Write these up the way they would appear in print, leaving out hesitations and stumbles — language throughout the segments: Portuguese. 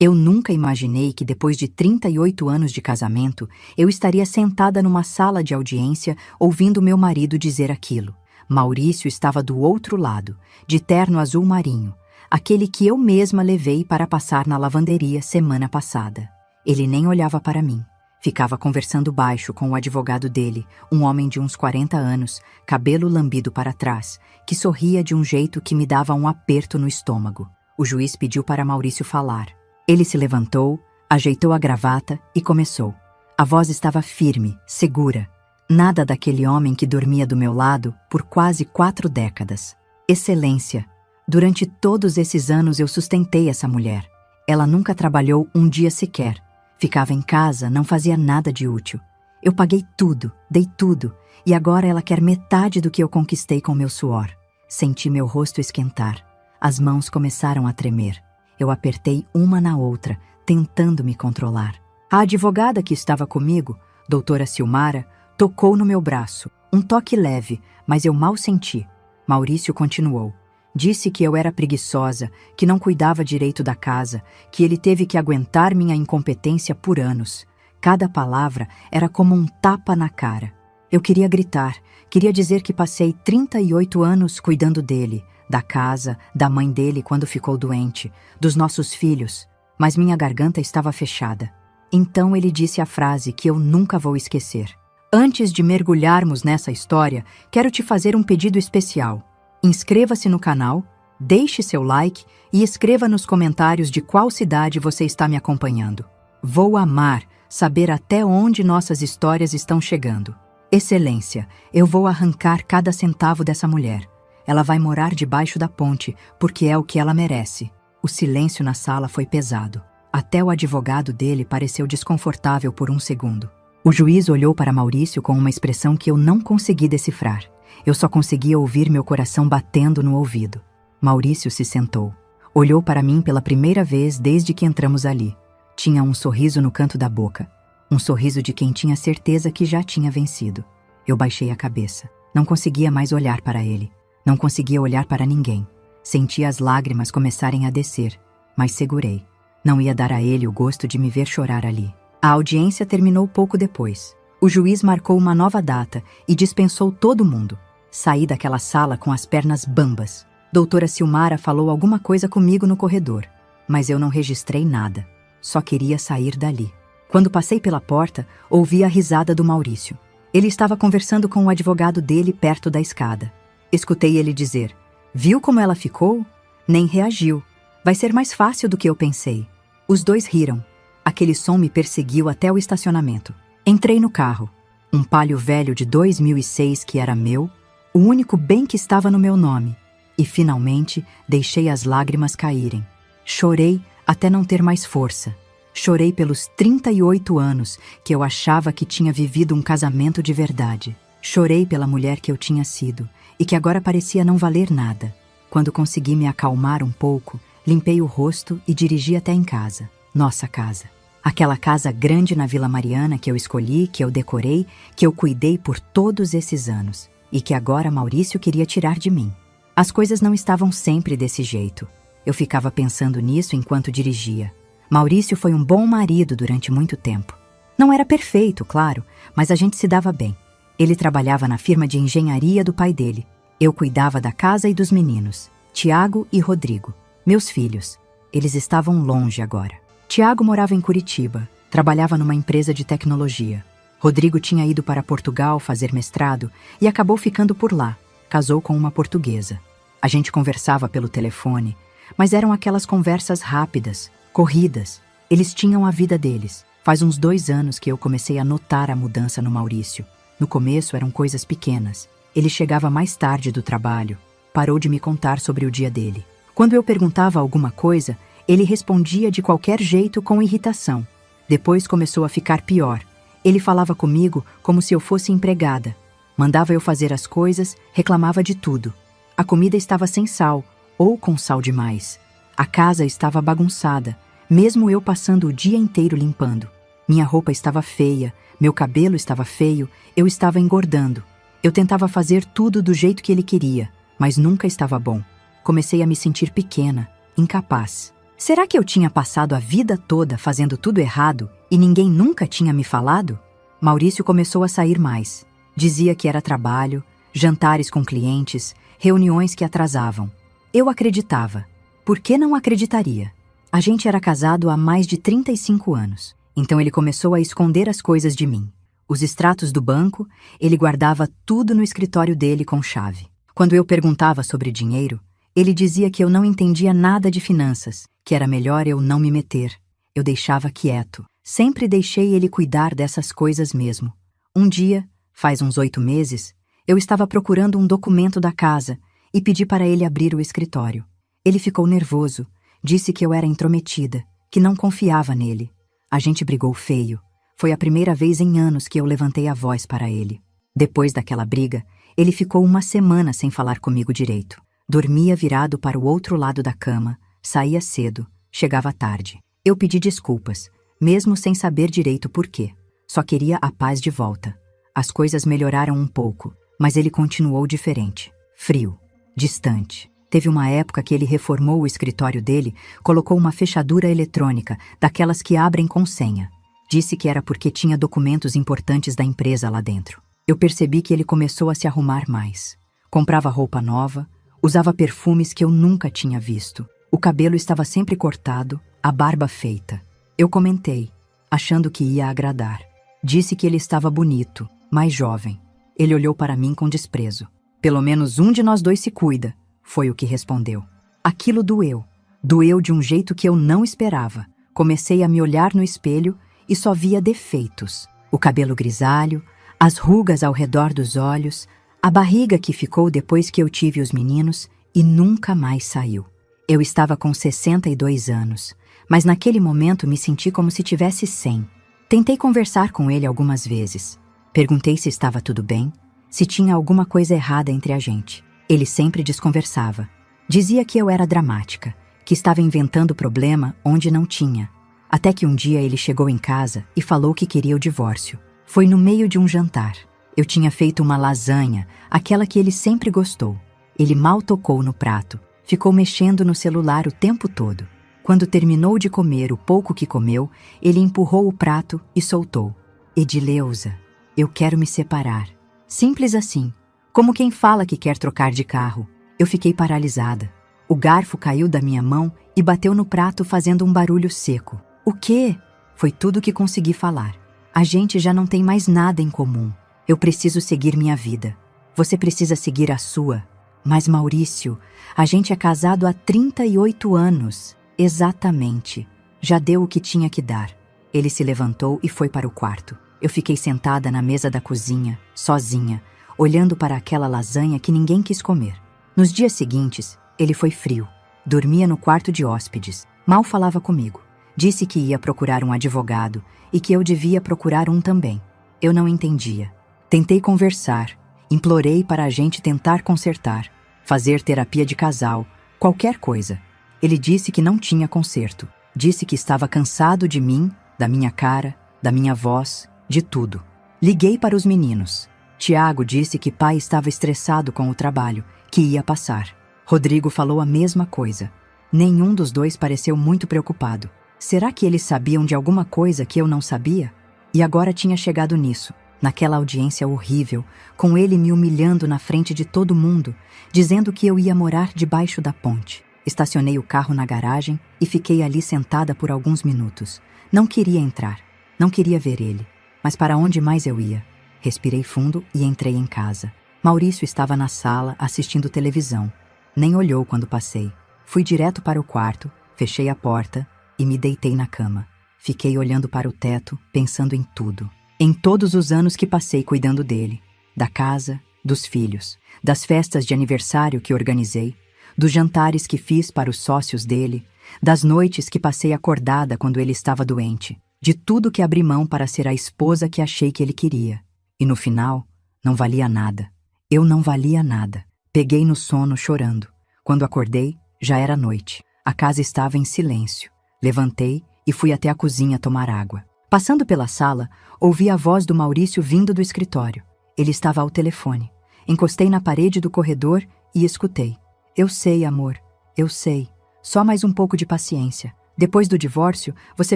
Eu nunca imaginei que depois de 38 anos de casamento, eu estaria sentada numa sala de audiência ouvindo meu marido dizer aquilo. Maurício estava do outro lado, de terno azul marinho, aquele que eu mesma levei para passar na lavanderia semana passada. Ele nem olhava para mim. Ficava conversando baixo com o advogado dele, um homem de uns 40 anos, cabelo lambido para trás, que sorria de um jeito que me dava um aperto no estômago. O juiz pediu para Maurício falar. Ele se levantou, ajeitou a gravata e começou. A voz estava firme, segura. Nada daquele homem que dormia do meu lado por quase 4 décadas. Excelência, durante todos esses anos eu sustentei essa mulher. Ela nunca trabalhou um dia sequer. Ficava em casa, não fazia nada de útil. Eu paguei tudo, dei tudo, e agora ela quer metade do que eu conquistei com meu suor. Senti meu rosto esquentar. As mãos começaram a tremer. Eu apertei uma na outra, tentando me controlar. A advogada que estava comigo, doutora Silmara, tocou no meu braço. Um toque leve, mas eu mal senti. Maurício continuou. Disse que eu era preguiçosa, que não cuidava direito da casa, que ele teve que aguentar minha incompetência por anos. Cada palavra era como um tapa na cara. Eu queria gritar, queria dizer que passei 38 anos cuidando dele, da casa, da mãe dele quando ficou doente, dos nossos filhos, mas minha garganta estava fechada. Então ele disse a frase que eu nunca vou esquecer. Antes de mergulharmos nessa história, quero te fazer um pedido especial. Inscreva-se no canal, deixe seu like e escreva nos comentários de qual cidade você está me acompanhando. Vou amar saber até onde nossas histórias estão chegando. Excelência, eu vou arrancar cada centavo dessa mulher. Ela vai morar debaixo da ponte, porque é o que ela merece. O silêncio na sala foi pesado. Até o advogado dele pareceu desconfortável por um segundo. O juiz olhou para Maurício com uma expressão que eu não consegui decifrar. Eu só conseguia ouvir meu coração batendo no ouvido. Maurício se sentou. Olhou para mim pela primeira vez desde que entramos ali. Tinha um sorriso no canto da boca. Um sorriso de quem tinha certeza que já tinha vencido. Eu baixei a cabeça. Não conseguia mais olhar para ele. Não conseguia olhar para ninguém. Senti as lágrimas começarem a descer, mas segurei. Não ia dar a ele o gosto de me ver chorar ali. A audiência terminou pouco depois. O juiz marcou uma nova data e dispensou todo mundo. Saí daquela sala com as pernas bambas. Doutora Silmara falou alguma coisa comigo no corredor, mas eu não registrei nada. Só queria sair dali. Quando passei pela porta, ouvi a risada do Maurício. Ele estava conversando com o advogado dele perto da escada. Escutei ele dizer, viu como ela ficou? Nem reagiu. Vai ser mais fácil do que eu pensei. Os dois riram. Aquele som me perseguiu até o estacionamento. Entrei no carro. Um Palio velho de 2006 que era meu, o único bem que estava no meu nome. E finalmente deixei as lágrimas caírem. Chorei até não ter mais força. Chorei pelos 38 anos que eu achava que tinha vivido um casamento de verdade. Chorei pela mulher que eu tinha sido e que agora parecia não valer nada. Quando consegui me acalmar um pouco, limpei o rosto e dirigi até em casa. Nossa casa. Aquela casa grande na Vila Mariana que eu escolhi, que eu decorei, que eu cuidei por todos esses anos e que agora Maurício queria tirar de mim. As coisas não estavam sempre desse jeito. Eu ficava pensando nisso enquanto dirigia. Maurício foi um bom marido durante muito tempo. Não era perfeito, claro, mas a gente se dava bem. Ele trabalhava na firma de engenharia do pai dele. Eu cuidava da casa e dos meninos, Tiago e Rodrigo, meus filhos. Eles estavam longe agora. Tiago morava em Curitiba, trabalhava numa empresa de tecnologia. Rodrigo tinha ido para Portugal fazer mestrado e acabou ficando por lá. Casou com uma portuguesa. A gente conversava pelo telefone, mas eram aquelas conversas rápidas, corridas. Eles tinham a vida deles. Faz uns 2 anos que eu comecei a notar a mudança no Maurício. No começo eram coisas pequenas. Ele chegava mais tarde do trabalho. Parou de me contar sobre o dia dele. Quando eu perguntava alguma coisa, ele respondia de qualquer jeito com irritação. Depois começou a ficar pior. Ele falava comigo como se eu fosse empregada. Mandava eu fazer as coisas, reclamava de tudo. A comida estava sem sal, ou com sal demais. A casa estava bagunçada, mesmo eu passando o dia inteiro limpando. Minha roupa estava feia, meu cabelo estava feio, eu estava engordando. Eu tentava fazer tudo do jeito que ele queria, mas nunca estava bom. Comecei a me sentir pequena, incapaz. Será que eu tinha passado a vida toda fazendo tudo errado e ninguém nunca tinha me falado? Maurício começou a sair mais. Dizia que era trabalho, jantares com clientes, reuniões que atrasavam. Eu acreditava. Por que não acreditaria? A gente era casado há mais de 35 anos. Então ele começou a esconder as coisas de mim. Os extratos do banco, ele guardava tudo no escritório dele com chave. Quando eu perguntava sobre dinheiro, ele dizia que eu não entendia nada de finanças, que era melhor eu não me meter. Eu deixava quieto. Sempre deixei ele cuidar dessas coisas mesmo. Um dia, faz uns 8 meses, eu estava procurando um documento da casa e pedi para ele abrir o escritório. Ele ficou nervoso, disse que eu era intrometida, que não confiava nele. A gente brigou feio. Foi a primeira vez em anos que eu levantei a voz para ele. Depois daquela briga, ele ficou uma semana sem falar comigo direito. Dormia virado para o outro lado da cama, saía cedo, chegava tarde. Eu pedi desculpas, mesmo sem saber direito por quê. Só queria a paz de volta. As coisas melhoraram um pouco, mas ele continuou diferente. Frio, distante. Teve uma época que ele reformou o escritório dele, colocou uma fechadura eletrônica, daquelas que abrem com senha. Disse que era porque tinha documentos importantes da empresa lá dentro. Eu percebi que ele começou a se arrumar mais. Comprava roupa nova, usava perfumes que eu nunca tinha visto. O cabelo estava sempre cortado, a barba feita. Eu comentei, achando que ia agradar. Disse que ele estava bonito, mais jovem. Ele olhou para mim com desprezo. Pelo menos um de nós dois se cuida, foi o que respondeu. Aquilo doeu. Doeu de um jeito que eu não esperava. Comecei a me olhar no espelho e só via defeitos. O cabelo grisalho, as rugas ao redor dos olhos, a barriga que ficou depois que eu tive os meninos e nunca mais saiu. Eu estava com 62 anos, mas naquele momento me senti como se tivesse 100. Tentei conversar com ele algumas vezes. Perguntei se estava tudo bem, se tinha alguma coisa errada entre a gente. Ele sempre desconversava. Dizia que eu era dramática, que estava inventando problema onde não tinha. Até que um dia ele chegou em casa e falou que queria o divórcio. Foi no meio de um jantar. Eu tinha feito uma lasanha, aquela que ele sempre gostou. Ele mal tocou no prato, ficou mexendo no celular o tempo todo. Quando terminou de comer o pouco que comeu, ele empurrou o prato e soltou. Edileuza, eu quero me separar. Simples assim, como quem fala que quer trocar de carro. Eu fiquei paralisada. O garfo caiu da minha mão e bateu no prato fazendo um barulho seco. O quê? Foi tudo que consegui falar. A gente já não tem mais nada em comum. Eu preciso seguir minha vida. Você precisa seguir a sua. Mas, Maurício, a gente é casado há 38 anos. Exatamente. Já deu o que tinha que dar. Ele se levantou e foi para o quarto. Eu fiquei sentada na mesa da cozinha, sozinha, olhando para aquela lasanha que ninguém quis comer. Nos dias seguintes, ele foi frio. Dormia no quarto de hóspedes. Mal falava comigo. Disse que ia procurar um advogado e que eu devia procurar um também. Eu não entendia. Tentei conversar, implorei para a gente tentar consertar, fazer terapia de casal, qualquer coisa. Ele disse que não tinha conserto. Disse que estava cansado de mim, da minha cara, da minha voz, de tudo. Liguei para os meninos. Tiago disse que pai estava estressado com o trabalho, que ia passar. Rodrigo falou a mesma coisa. Nenhum dos dois pareceu muito preocupado. Será que eles sabiam de alguma coisa que eu não sabia? E agora tinha chegado nisso, naquela audiência horrível, com ele me humilhando na frente de todo mundo, dizendo que eu ia morar debaixo da ponte. Estacionei o carro na garagem e fiquei ali sentada por alguns minutos. Não queria entrar, não queria ver ele. Mas para onde mais eu ia? Respirei fundo e entrei em casa. Maurício estava na sala assistindo televisão. Nem olhou quando passei. Fui direto para o quarto, fechei a porta e me deitei na cama. Fiquei olhando para o teto, pensando em tudo. Em todos os anos que passei cuidando dele. Da casa, dos filhos, das festas de aniversário que organizei, dos jantares que fiz para os sócios dele, das noites que passei acordada quando ele estava doente, de tudo que abri mão para ser a esposa que achei que ele queria. E no final, não valia nada. Eu não valia nada. Peguei no sono chorando. Quando acordei, já era noite. A casa estava em silêncio. Levantei e fui até a cozinha tomar água. Passando pela sala, ouvi a voz do Maurício vindo do escritório. Ele estava ao telefone. Encostei na parede do corredor e escutei. Eu sei, amor. Eu sei. Só mais um pouco de paciência. Depois do divórcio, você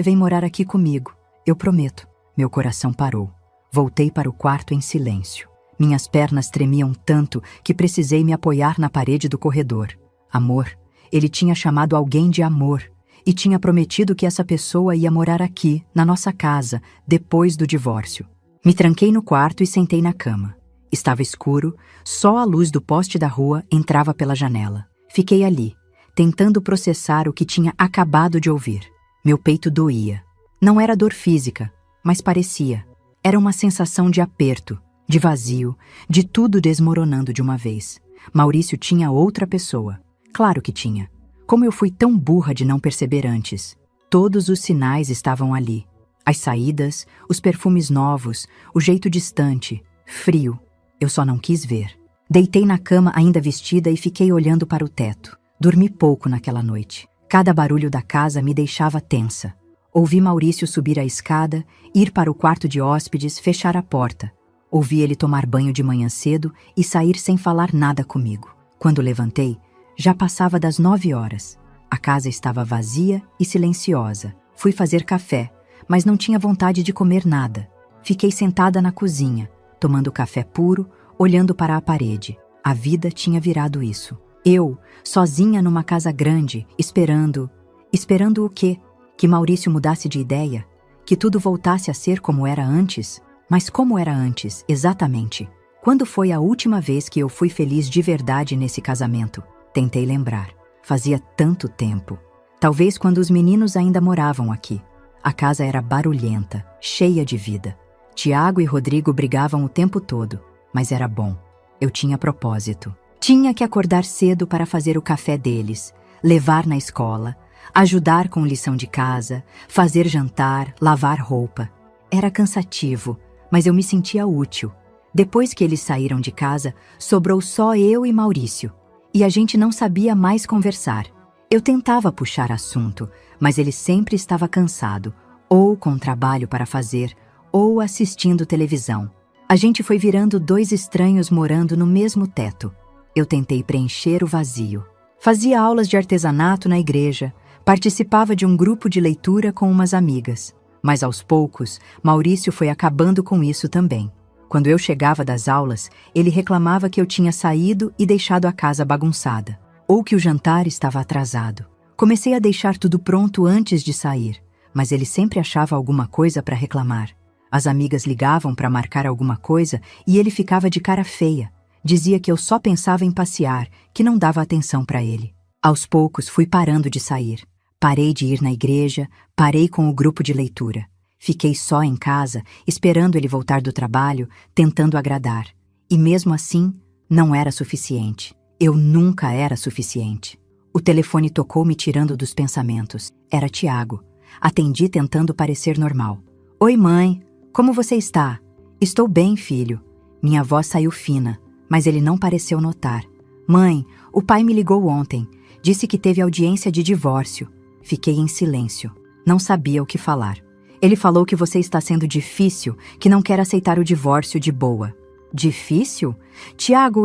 vem morar aqui comigo. Eu prometo. Meu coração parou. Voltei para o quarto em silêncio. Minhas pernas tremiam tanto que precisei me apoiar na parede do corredor. Amor. Ele tinha chamado alguém de amor e tinha prometido que essa pessoa ia morar aqui, na nossa casa, depois do divórcio. Me tranquei no quarto e sentei na cama. Estava escuro, só a luz do poste da rua entrava pela janela. Fiquei ali, tentando processar o que tinha acabado de ouvir. Meu peito doía. Não era dor física, mas parecia. Era uma sensação de aperto, de vazio, de tudo desmoronando de uma vez. Maurício tinha outra pessoa. Claro que tinha. Como eu fui tão burra de não perceber antes. Todos os sinais estavam ali. As saídas, os perfumes novos, o jeito distante, frio. Eu só não quis ver. Deitei na cama ainda vestida e fiquei olhando para o teto. Dormi pouco naquela noite. Cada barulho da casa me deixava tensa. Ouvi Maurício subir a escada, ir para o quarto de hóspedes, fechar a porta. Ouvi ele tomar banho de manhã cedo e sair sem falar nada comigo. Quando levantei, já passava das 9 horas. A casa estava vazia e silenciosa. Fui fazer café, mas não tinha vontade de comer nada. Fiquei sentada na cozinha, tomando café puro, olhando para a parede. A vida tinha virado isso. Eu, sozinha numa casa grande, esperando... Esperando o quê? Que Maurício mudasse de ideia? Que tudo voltasse a ser como era antes? Mas como era antes, exatamente? Quando foi a última vez que eu fui feliz de verdade nesse casamento? Tentei lembrar. Fazia tanto tempo. Talvez quando os meninos ainda moravam aqui. A casa era barulhenta, cheia de vida. Tiago e Rodrigo brigavam o tempo todo, mas era bom. Eu tinha propósito. Tinha que acordar cedo para fazer o café deles, levar na escola, ajudar com lição de casa, fazer jantar, lavar roupa. Era cansativo, mas eu me sentia útil. Depois que eles saíram de casa, sobrou só eu e Maurício. E a gente não sabia mais conversar. Eu tentava puxar assunto, mas ele sempre estava cansado, ou com trabalho para fazer, ou assistindo televisão. A gente foi virando dois estranhos morando no mesmo teto. Eu tentei preencher o vazio. Fazia aulas de artesanato na igreja, participava de um grupo de leitura com umas amigas. Mas aos poucos, Maurício foi acabando com isso também. Quando eu chegava das aulas, ele reclamava que eu tinha saído e deixado a casa bagunçada, ou que o jantar estava atrasado. Comecei a deixar tudo pronto antes de sair, mas ele sempre achava alguma coisa para reclamar. As amigas ligavam para marcar alguma coisa e ele ficava de cara feia. Dizia que eu só pensava em passear, que não dava atenção para ele. Aos poucos fui parando de sair. Parei de ir na igreja, parei com o grupo de leitura. Fiquei só em casa, esperando ele voltar do trabalho, tentando agradar. E mesmo assim, não era suficiente. Eu nunca era suficiente. O telefone tocou me tirando dos pensamentos. Era Tiago. Atendi tentando parecer normal. Oi, mãe. Como você está? Estou bem, filho. Minha voz saiu fina, mas ele não pareceu notar. Mãe, o pai me ligou ontem. Disse que teve audiência de divórcio. Fiquei em silêncio. Não sabia o que falar. Ele falou que você está sendo difícil, que não quer aceitar o divórcio de boa. Difícil? Tiago,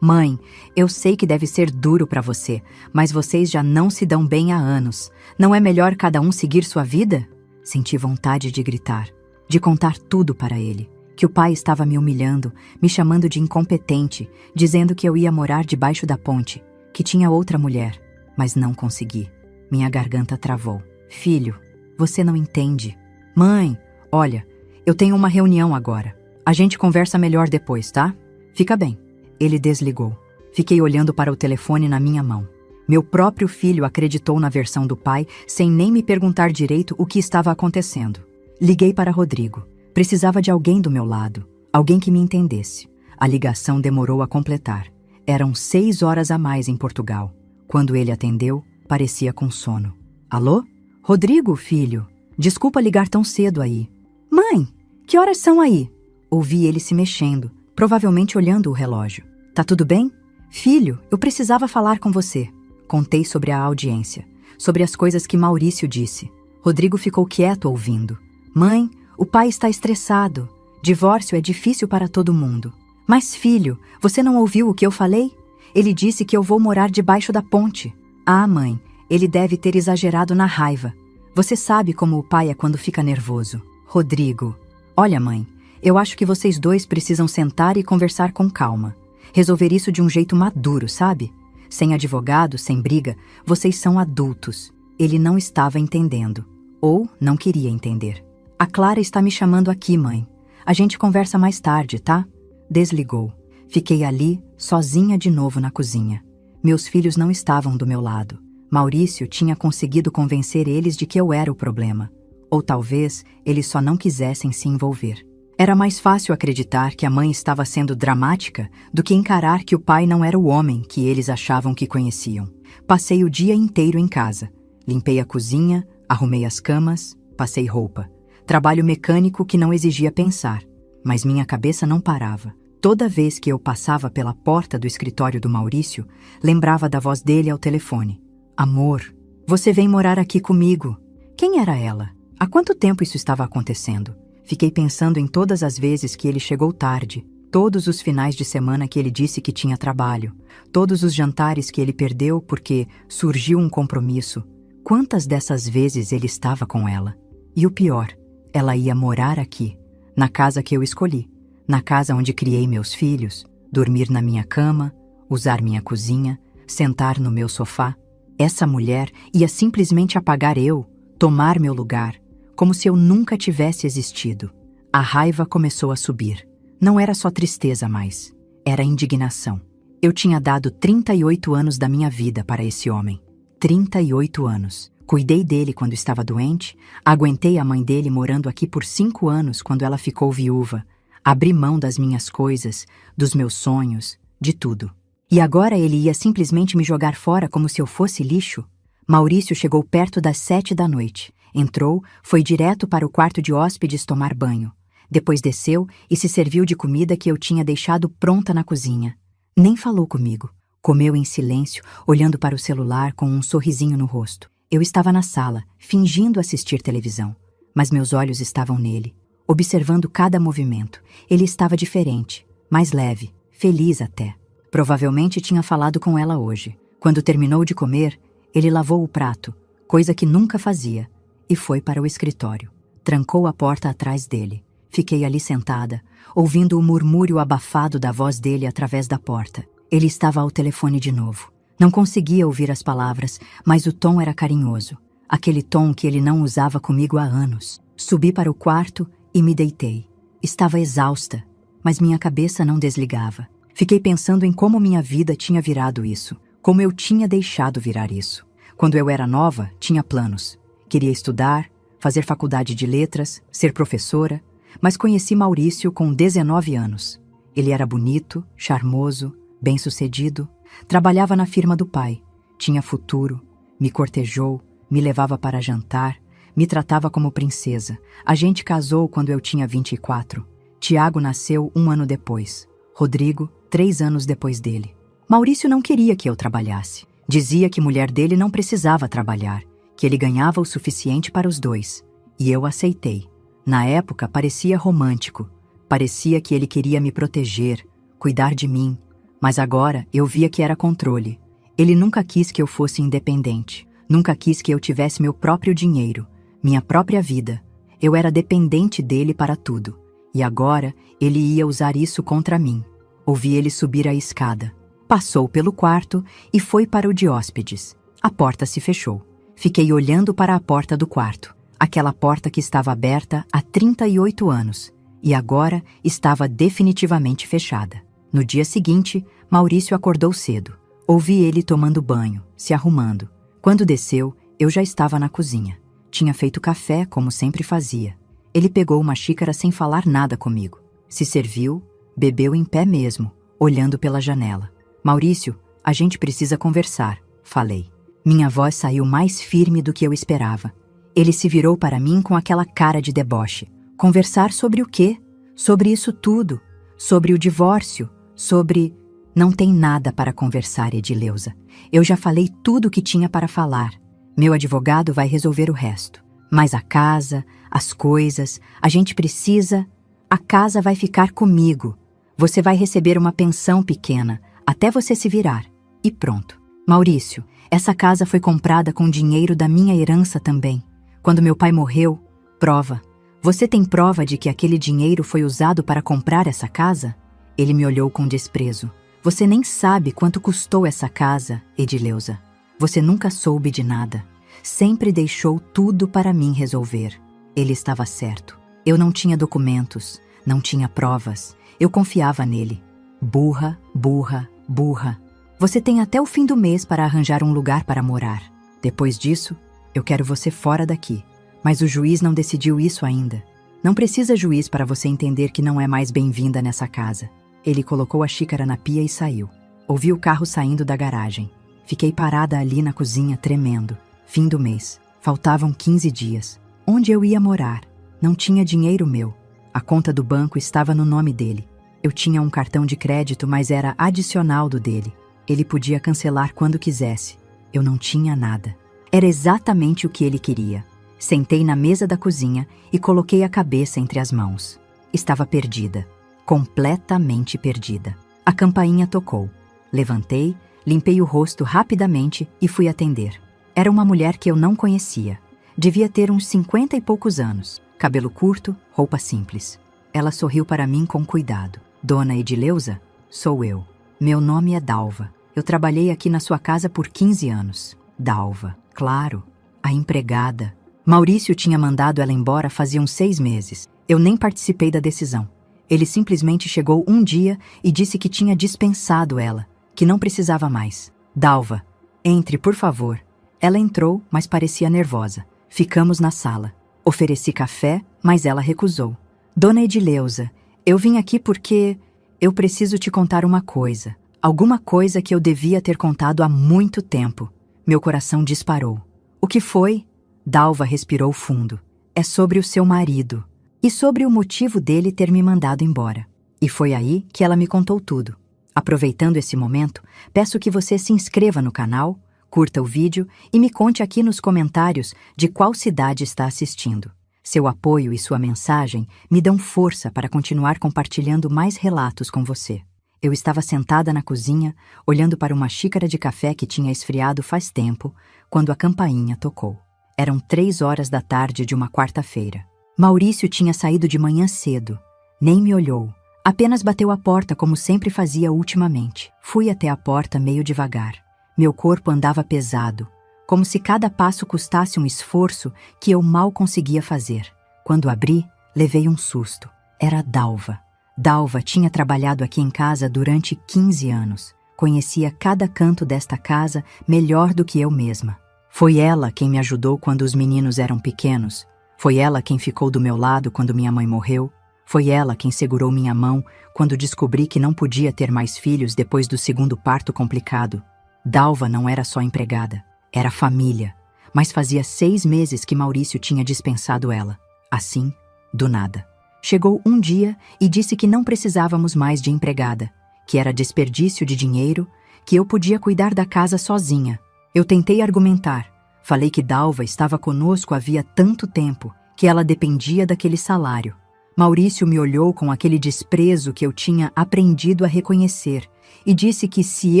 Mãe, eu sei que deve ser duro para você, mas vocês já não se dão bem há anos. Não é melhor cada um seguir sua vida? Senti vontade de gritar, de contar tudo para ele. Que o pai estava me humilhando, me chamando de incompetente, dizendo que eu ia morar debaixo da ponte, que tinha outra mulher. Mas não consegui. Minha garganta travou. Filho, você não entende. Mãe, olha, eu tenho uma reunião agora. A gente conversa melhor depois, tá? Fica bem. Ele desligou. Fiquei olhando para o telefone na minha mão. Meu próprio filho acreditou na versão do pai sem nem me perguntar direito o que estava acontecendo. Liguei para Rodrigo. Precisava de alguém do meu lado, alguém que me entendesse. A ligação demorou a completar. Eram 6 horas a mais em Portugal. Quando ele atendeu, parecia com sono. Alô? Rodrigo, filho. Desculpa ligar tão cedo aí. Mãe, que horas são aí? Ouvi ele se mexendo, provavelmente olhando o relógio. Tá tudo bem? Filho, eu precisava falar com você. Contei sobre a audiência, sobre as coisas que Maurício disse. Rodrigo ficou quieto ouvindo. Mãe, o pai está estressado. Divórcio é difícil para todo mundo. Mas, filho, você não ouviu o que eu falei? Ele disse que eu vou morar debaixo da ponte. Ah, mãe, Ele deve ter exagerado na raiva. Você sabe como o pai é quando fica nervoso. Rodrigo, olha, mãe, eu acho que vocês dois precisam sentar e conversar com calma. Resolver isso de um jeito maduro, sabe? Sem advogado, sem briga, vocês são adultos. Ele não estava entendendo. Ou não queria entender. A Clara está me chamando aqui, mãe. A gente conversa mais tarde, tá? Desligou. Fiquei ali, sozinha de novo na cozinha. Meus filhos não estavam do meu lado. Maurício tinha conseguido convencer eles de que eu era o problema. Ou talvez eles só não quisessem se envolver. Era mais fácil acreditar que a mãe estava sendo dramática do que encarar que o pai não era o homem que eles achavam que conheciam. Passei o dia inteiro em casa. Limpei a cozinha, arrumei as camas, passei roupa. Trabalho mecânico que não exigia pensar. Mas minha cabeça não parava. Toda vez que eu passava pela porta do escritório do Maurício, lembrava da voz dele ao telefone. Amor, você vem morar aqui comigo. Quem era ela? Há quanto tempo isso estava acontecendo? Fiquei pensando em todas as vezes que ele chegou tarde, todos os finais de semana que ele disse que tinha trabalho, todos os jantares que ele perdeu porque surgiu um compromisso. Quantas dessas vezes ele estava com ela? E o pior, ela ia morar aqui, na casa que eu escolhi, na casa onde criei meus filhos, dormir na minha cama, usar minha cozinha, sentar no meu sofá. Essa mulher ia simplesmente apagar eu, tomar meu lugar, como se eu nunca tivesse existido. A raiva começou a subir. Não era só tristeza mais, era indignação. Eu tinha dado 38 anos da minha vida para esse homem. 38 anos. Cuidei dele quando estava doente, aguentei a mãe dele morando aqui por 5 anos quando ela ficou viúva. Abri mão das minhas coisas, dos meus sonhos, de tudo. E agora ele ia simplesmente me jogar fora como se eu fosse lixo? Maurício chegou perto das 7 da noite. Entrou, foi direto para o quarto de hóspedes tomar banho. Depois desceu e se serviu de comida que eu tinha deixado pronta na cozinha. Nem falou comigo. Comeu em silêncio, olhando para o celular com um sorrisinho no rosto. Eu estava na sala, fingindo assistir televisão. Mas meus olhos estavam nele, observando cada movimento. Ele estava diferente, mais leve, feliz até. Provavelmente tinha falado com ela hoje. Quando terminou de comer, ele lavou o prato, coisa que nunca fazia, e foi para o escritório. Trancou a porta atrás dele. Fiquei ali sentada, ouvindo o murmúrio abafado da voz dele através da porta. Ele estava ao telefone de novo. Não conseguia ouvir as palavras, mas o tom era carinhoso. Aquele tom que ele não usava comigo há anos. Subi para o quarto e me deitei. Estava exausta, mas minha cabeça não desligava. Fiquei pensando em como minha vida tinha virado isso, como eu tinha deixado virar isso. Quando eu era nova, tinha planos. Queria estudar, fazer faculdade de letras, ser professora, mas conheci Maurício com 19 anos. Ele era bonito, charmoso, bem-sucedido, trabalhava na firma do pai, tinha futuro, me cortejou, me levava para jantar, me tratava como princesa. A gente casou quando eu tinha 24. Tiago nasceu 1 ano depois. Rodrigo, 3 anos depois dele. Maurício não queria que eu trabalhasse. Dizia que mulher dele não precisava trabalhar, que ele ganhava o suficiente para os dois. E eu aceitei. Na época parecia romântico. Parecia que ele queria me proteger, cuidar de mim. Mas agora eu via que era controle. Ele nunca quis que eu fosse independente. Nunca quis que eu tivesse meu próprio dinheiro, minha própria vida. Eu era dependente dele para tudo. E agora ele ia usar isso contra mim. Ouvi ele subir a escada. Passou pelo quarto e foi para o de hóspedes. A porta se fechou. Fiquei olhando para a porta do quarto. Aquela porta que estava aberta há 38 anos. E agora estava definitivamente fechada. No dia seguinte, Maurício acordou cedo. Ouvi ele tomando banho, se arrumando. Quando desceu, eu já estava na cozinha. Tinha feito café, como sempre fazia. Ele pegou uma xícara sem falar nada comigo. Se serviu, bebeu em pé mesmo, olhando pela janela. Maurício, a gente precisa conversar, falei. Minha voz saiu mais firme do que eu esperava. Ele se virou para mim com aquela cara de deboche. Conversar sobre o quê? Sobre isso tudo. Sobre o divórcio. Sobre... Não tem nada para conversar, Edileuza. Eu já falei tudo o que tinha para falar. Meu advogado vai resolver o resto. Mas a casa, as coisas, a gente precisa... A casa vai ficar comigo. Você vai receber uma pensão pequena, até você se virar. E pronto. Maurício, Essa casa foi comprada com dinheiro da minha herança também. Quando meu pai morreu, prova. Você tem prova de que aquele dinheiro foi usado para comprar essa casa? Ele me olhou com desprezo. Você nem sabe quanto custou essa casa, Edileuza. Você nunca soube de nada. Sempre deixou tudo para mim resolver. Ele estava certo. Eu não tinha documentos, não tinha provas. Eu confiava nele. Burra, burra, burra. Você tem até o fim do mês para arranjar um lugar para morar. Depois disso, eu quero você fora daqui. Mas o juiz não decidiu isso ainda. Não precisa juiz para você entender que não é mais bem-vinda nessa casa. Ele colocou a xícara na pia e saiu. Ouvi o carro saindo da garagem. Fiquei parada ali na cozinha, tremendo. Fim do mês. Faltavam 15 dias. Onde eu ia morar? Não tinha dinheiro meu. A conta do banco estava no nome dele. Eu tinha um cartão de crédito, mas era adicional do dele. Ele podia cancelar quando quisesse. Eu não tinha nada. Era exatamente o que ele queria. Sentei na mesa da cozinha e coloquei a cabeça entre as mãos. Estava perdida. Completamente perdida. A campainha tocou. Levantei, limpei o rosto rapidamente e fui atender. Era uma mulher que eu não conhecia. Devia ter uns 50 e poucos anos. Cabelo curto, roupa simples. Ela sorriu para mim com cuidado. Dona Edileuza? Sou eu. Meu nome é Dalva. Eu trabalhei aqui na sua casa por 15 anos. Dalva. Claro. A empregada. Maurício tinha mandado ela embora fazia uns 6 meses. Eu nem participei da decisão. Ele simplesmente chegou um dia e disse que tinha dispensado ela, que não precisava mais. Dalva, entre, por favor. Ela entrou, mas parecia nervosa. Ficamos na sala. Ofereci café, mas ela recusou. Dona Edileuza, eu vim aqui porque eu preciso te contar uma coisa. Alguma coisa que eu devia ter contado há muito tempo. Meu coração disparou. O que foi? Dalva respirou fundo. É sobre o seu marido. E sobre o motivo dele ter me mandado embora. E foi aí que ela me contou tudo. Aproveitando esse momento, peço que você se inscreva no canal, curta o vídeo e me conte aqui nos comentários de qual cidade está assistindo. Seu apoio e sua mensagem me dão força para continuar compartilhando mais relatos com você. Eu estava sentada na cozinha, olhando para uma xícara de café que tinha esfriado faz tempo, quando a campainha tocou. Eram 3 horas da tarde de uma quarta-feira. Maurício tinha saído de manhã cedo. Nem me olhou. Apenas bateu a porta como sempre fazia ultimamente. Fui até a porta meio devagar. Meu corpo andava pesado, como se cada passo custasse um esforço que eu mal conseguia fazer. Quando abri, levei um susto. Era Dalva. Dalva tinha trabalhado aqui em casa durante 15 anos. Conhecia cada canto desta casa melhor do que eu mesma. Foi ela quem me ajudou quando os meninos eram pequenos. Foi ela quem ficou do meu lado quando minha mãe morreu. Foi ela quem segurou minha mão quando descobri que não podia ter mais filhos depois do segundo parto complicado. Dalva não era só empregada, era família. Mas fazia 6 meses que Maurício tinha dispensado ela. Assim, do nada. Chegou um dia e disse que não precisávamos mais de empregada, que era desperdício de dinheiro, que eu podia cuidar da casa sozinha. Eu tentei argumentar. Falei que Dalva estava conosco havia tanto tempo, que ela dependia daquele salário. Maurício me olhou com aquele desprezo que eu tinha aprendido a reconhecer e disse que se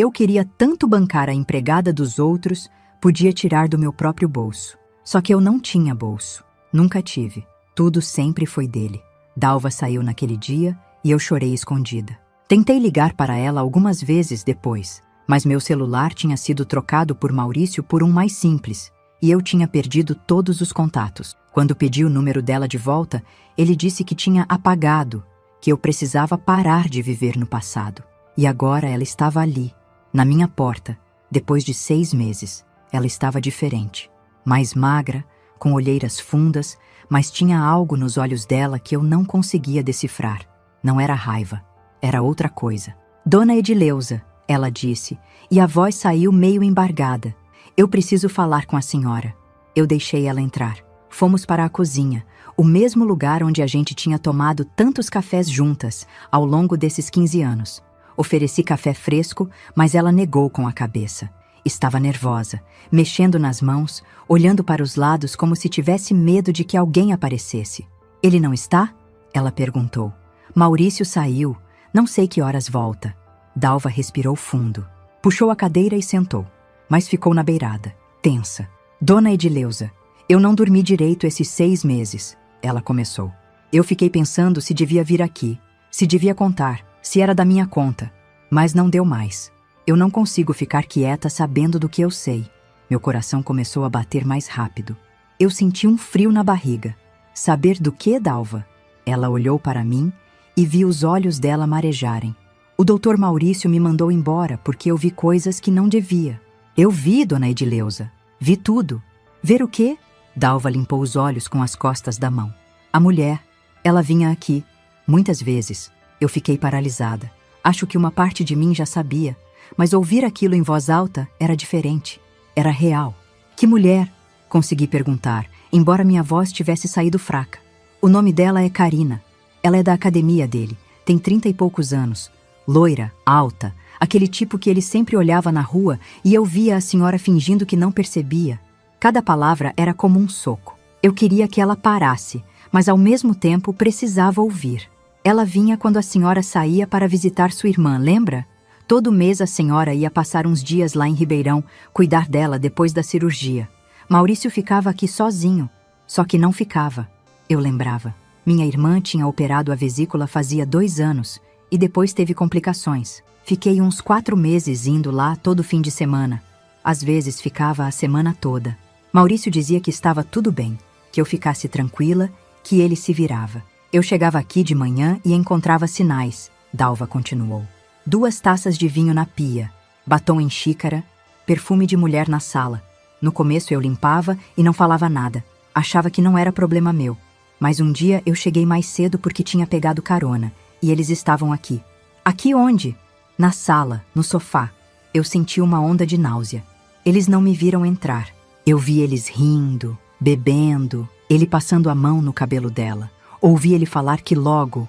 eu queria tanto bancar a empregada dos outros, podia tirar do meu próprio bolso. Só que eu não tinha bolso. Nunca tive. Tudo sempre foi dele. Dalva saiu naquele dia e eu chorei escondida. Tentei ligar para ela algumas vezes depois, mas meu celular tinha sido trocado por Maurício por um mais simples, e eu tinha perdido todos os contatos. Quando pedi o número dela de volta, ele disse que tinha apagado, que eu precisava parar de viver no passado. E agora ela estava ali, na minha porta, depois de 6 meses. Ela estava diferente, mais magra, com olheiras fundas, mas tinha algo nos olhos dela que eu não conseguia decifrar. Não era raiva, era outra coisa. Dona Edileuza, ela disse, e a voz saiu meio embargada. Eu preciso falar com a senhora. Eu deixei ela entrar. Fomos para a cozinha, o mesmo lugar onde a gente tinha tomado tantos cafés juntas ao longo desses 15 anos. Ofereci café fresco, mas ela negou com a cabeça. Estava nervosa, mexendo nas mãos, olhando para os lados como se tivesse medo de que alguém aparecesse. Ele não está? Ela perguntou. Maurício saiu. Não sei que horas volta. Dalva respirou fundo. Puxou a cadeira e sentou. mas ficou na beirada, tensa. Dona Edileuza, eu não dormi direito esses 6 meses, ela começou. Eu fiquei pensando se devia vir aqui, se devia contar, se era da minha conta, mas não deu mais. Eu não consigo ficar quieta sabendo do que eu sei. Meu coração começou a bater mais rápido. Eu senti um frio na barriga. Saber do que, Dalva? Ela olhou para mim e vi os olhos dela marejarem. O doutor Maurício me mandou embora porque eu vi coisas que não devia. Eu vi, Dona Edileuza. Vi tudo. Ver o quê? Dalva limpou os olhos com as costas da mão. A mulher, ela vinha aqui. Muitas vezes. Eu fiquei paralisada. Acho que uma parte de mim já sabia, mas ouvir aquilo em voz alta era diferente. Era real. Que mulher? Consegui perguntar, embora minha voz tivesse saído fraca. O nome dela é Karina. Ela é da academia dele. Tem 30 e poucos anos. Loira, alta, aquele tipo que ele sempre olhava na rua e eu via a senhora fingindo que não percebia. Cada palavra era como um soco. Eu queria que ela parasse, mas ao mesmo tempo precisava ouvir. Ela vinha quando a senhora saía para visitar sua irmã, lembra? Todo mês a senhora ia passar uns dias lá em Ribeirão, cuidar dela depois da cirurgia. Maurício ficava aqui sozinho, só que não ficava. Eu lembrava. Minha irmã tinha operado a vesícula fazia 2 anos e depois teve complicações. Fiquei uns 4 meses indo lá todo fim de semana. Às vezes ficava a semana toda. Maurício dizia que estava tudo bem, que eu ficasse tranquila, que ele se virava. Eu chegava aqui de manhã e encontrava sinais, Dalva continuou. 2 taças de vinho na pia, batom em xícara, perfume de mulher na sala. No começo eu limpava e não falava nada. Achava que não era problema meu. Mas um dia eu cheguei mais cedo porque tinha pegado carona e eles estavam aqui. Aqui onde? Na sala, no sofá. Eu senti uma onda de náusea. Eles não me viram entrar. Eu vi eles rindo, bebendo, ele passando a mão no cabelo dela. Ouvi ele falar que logo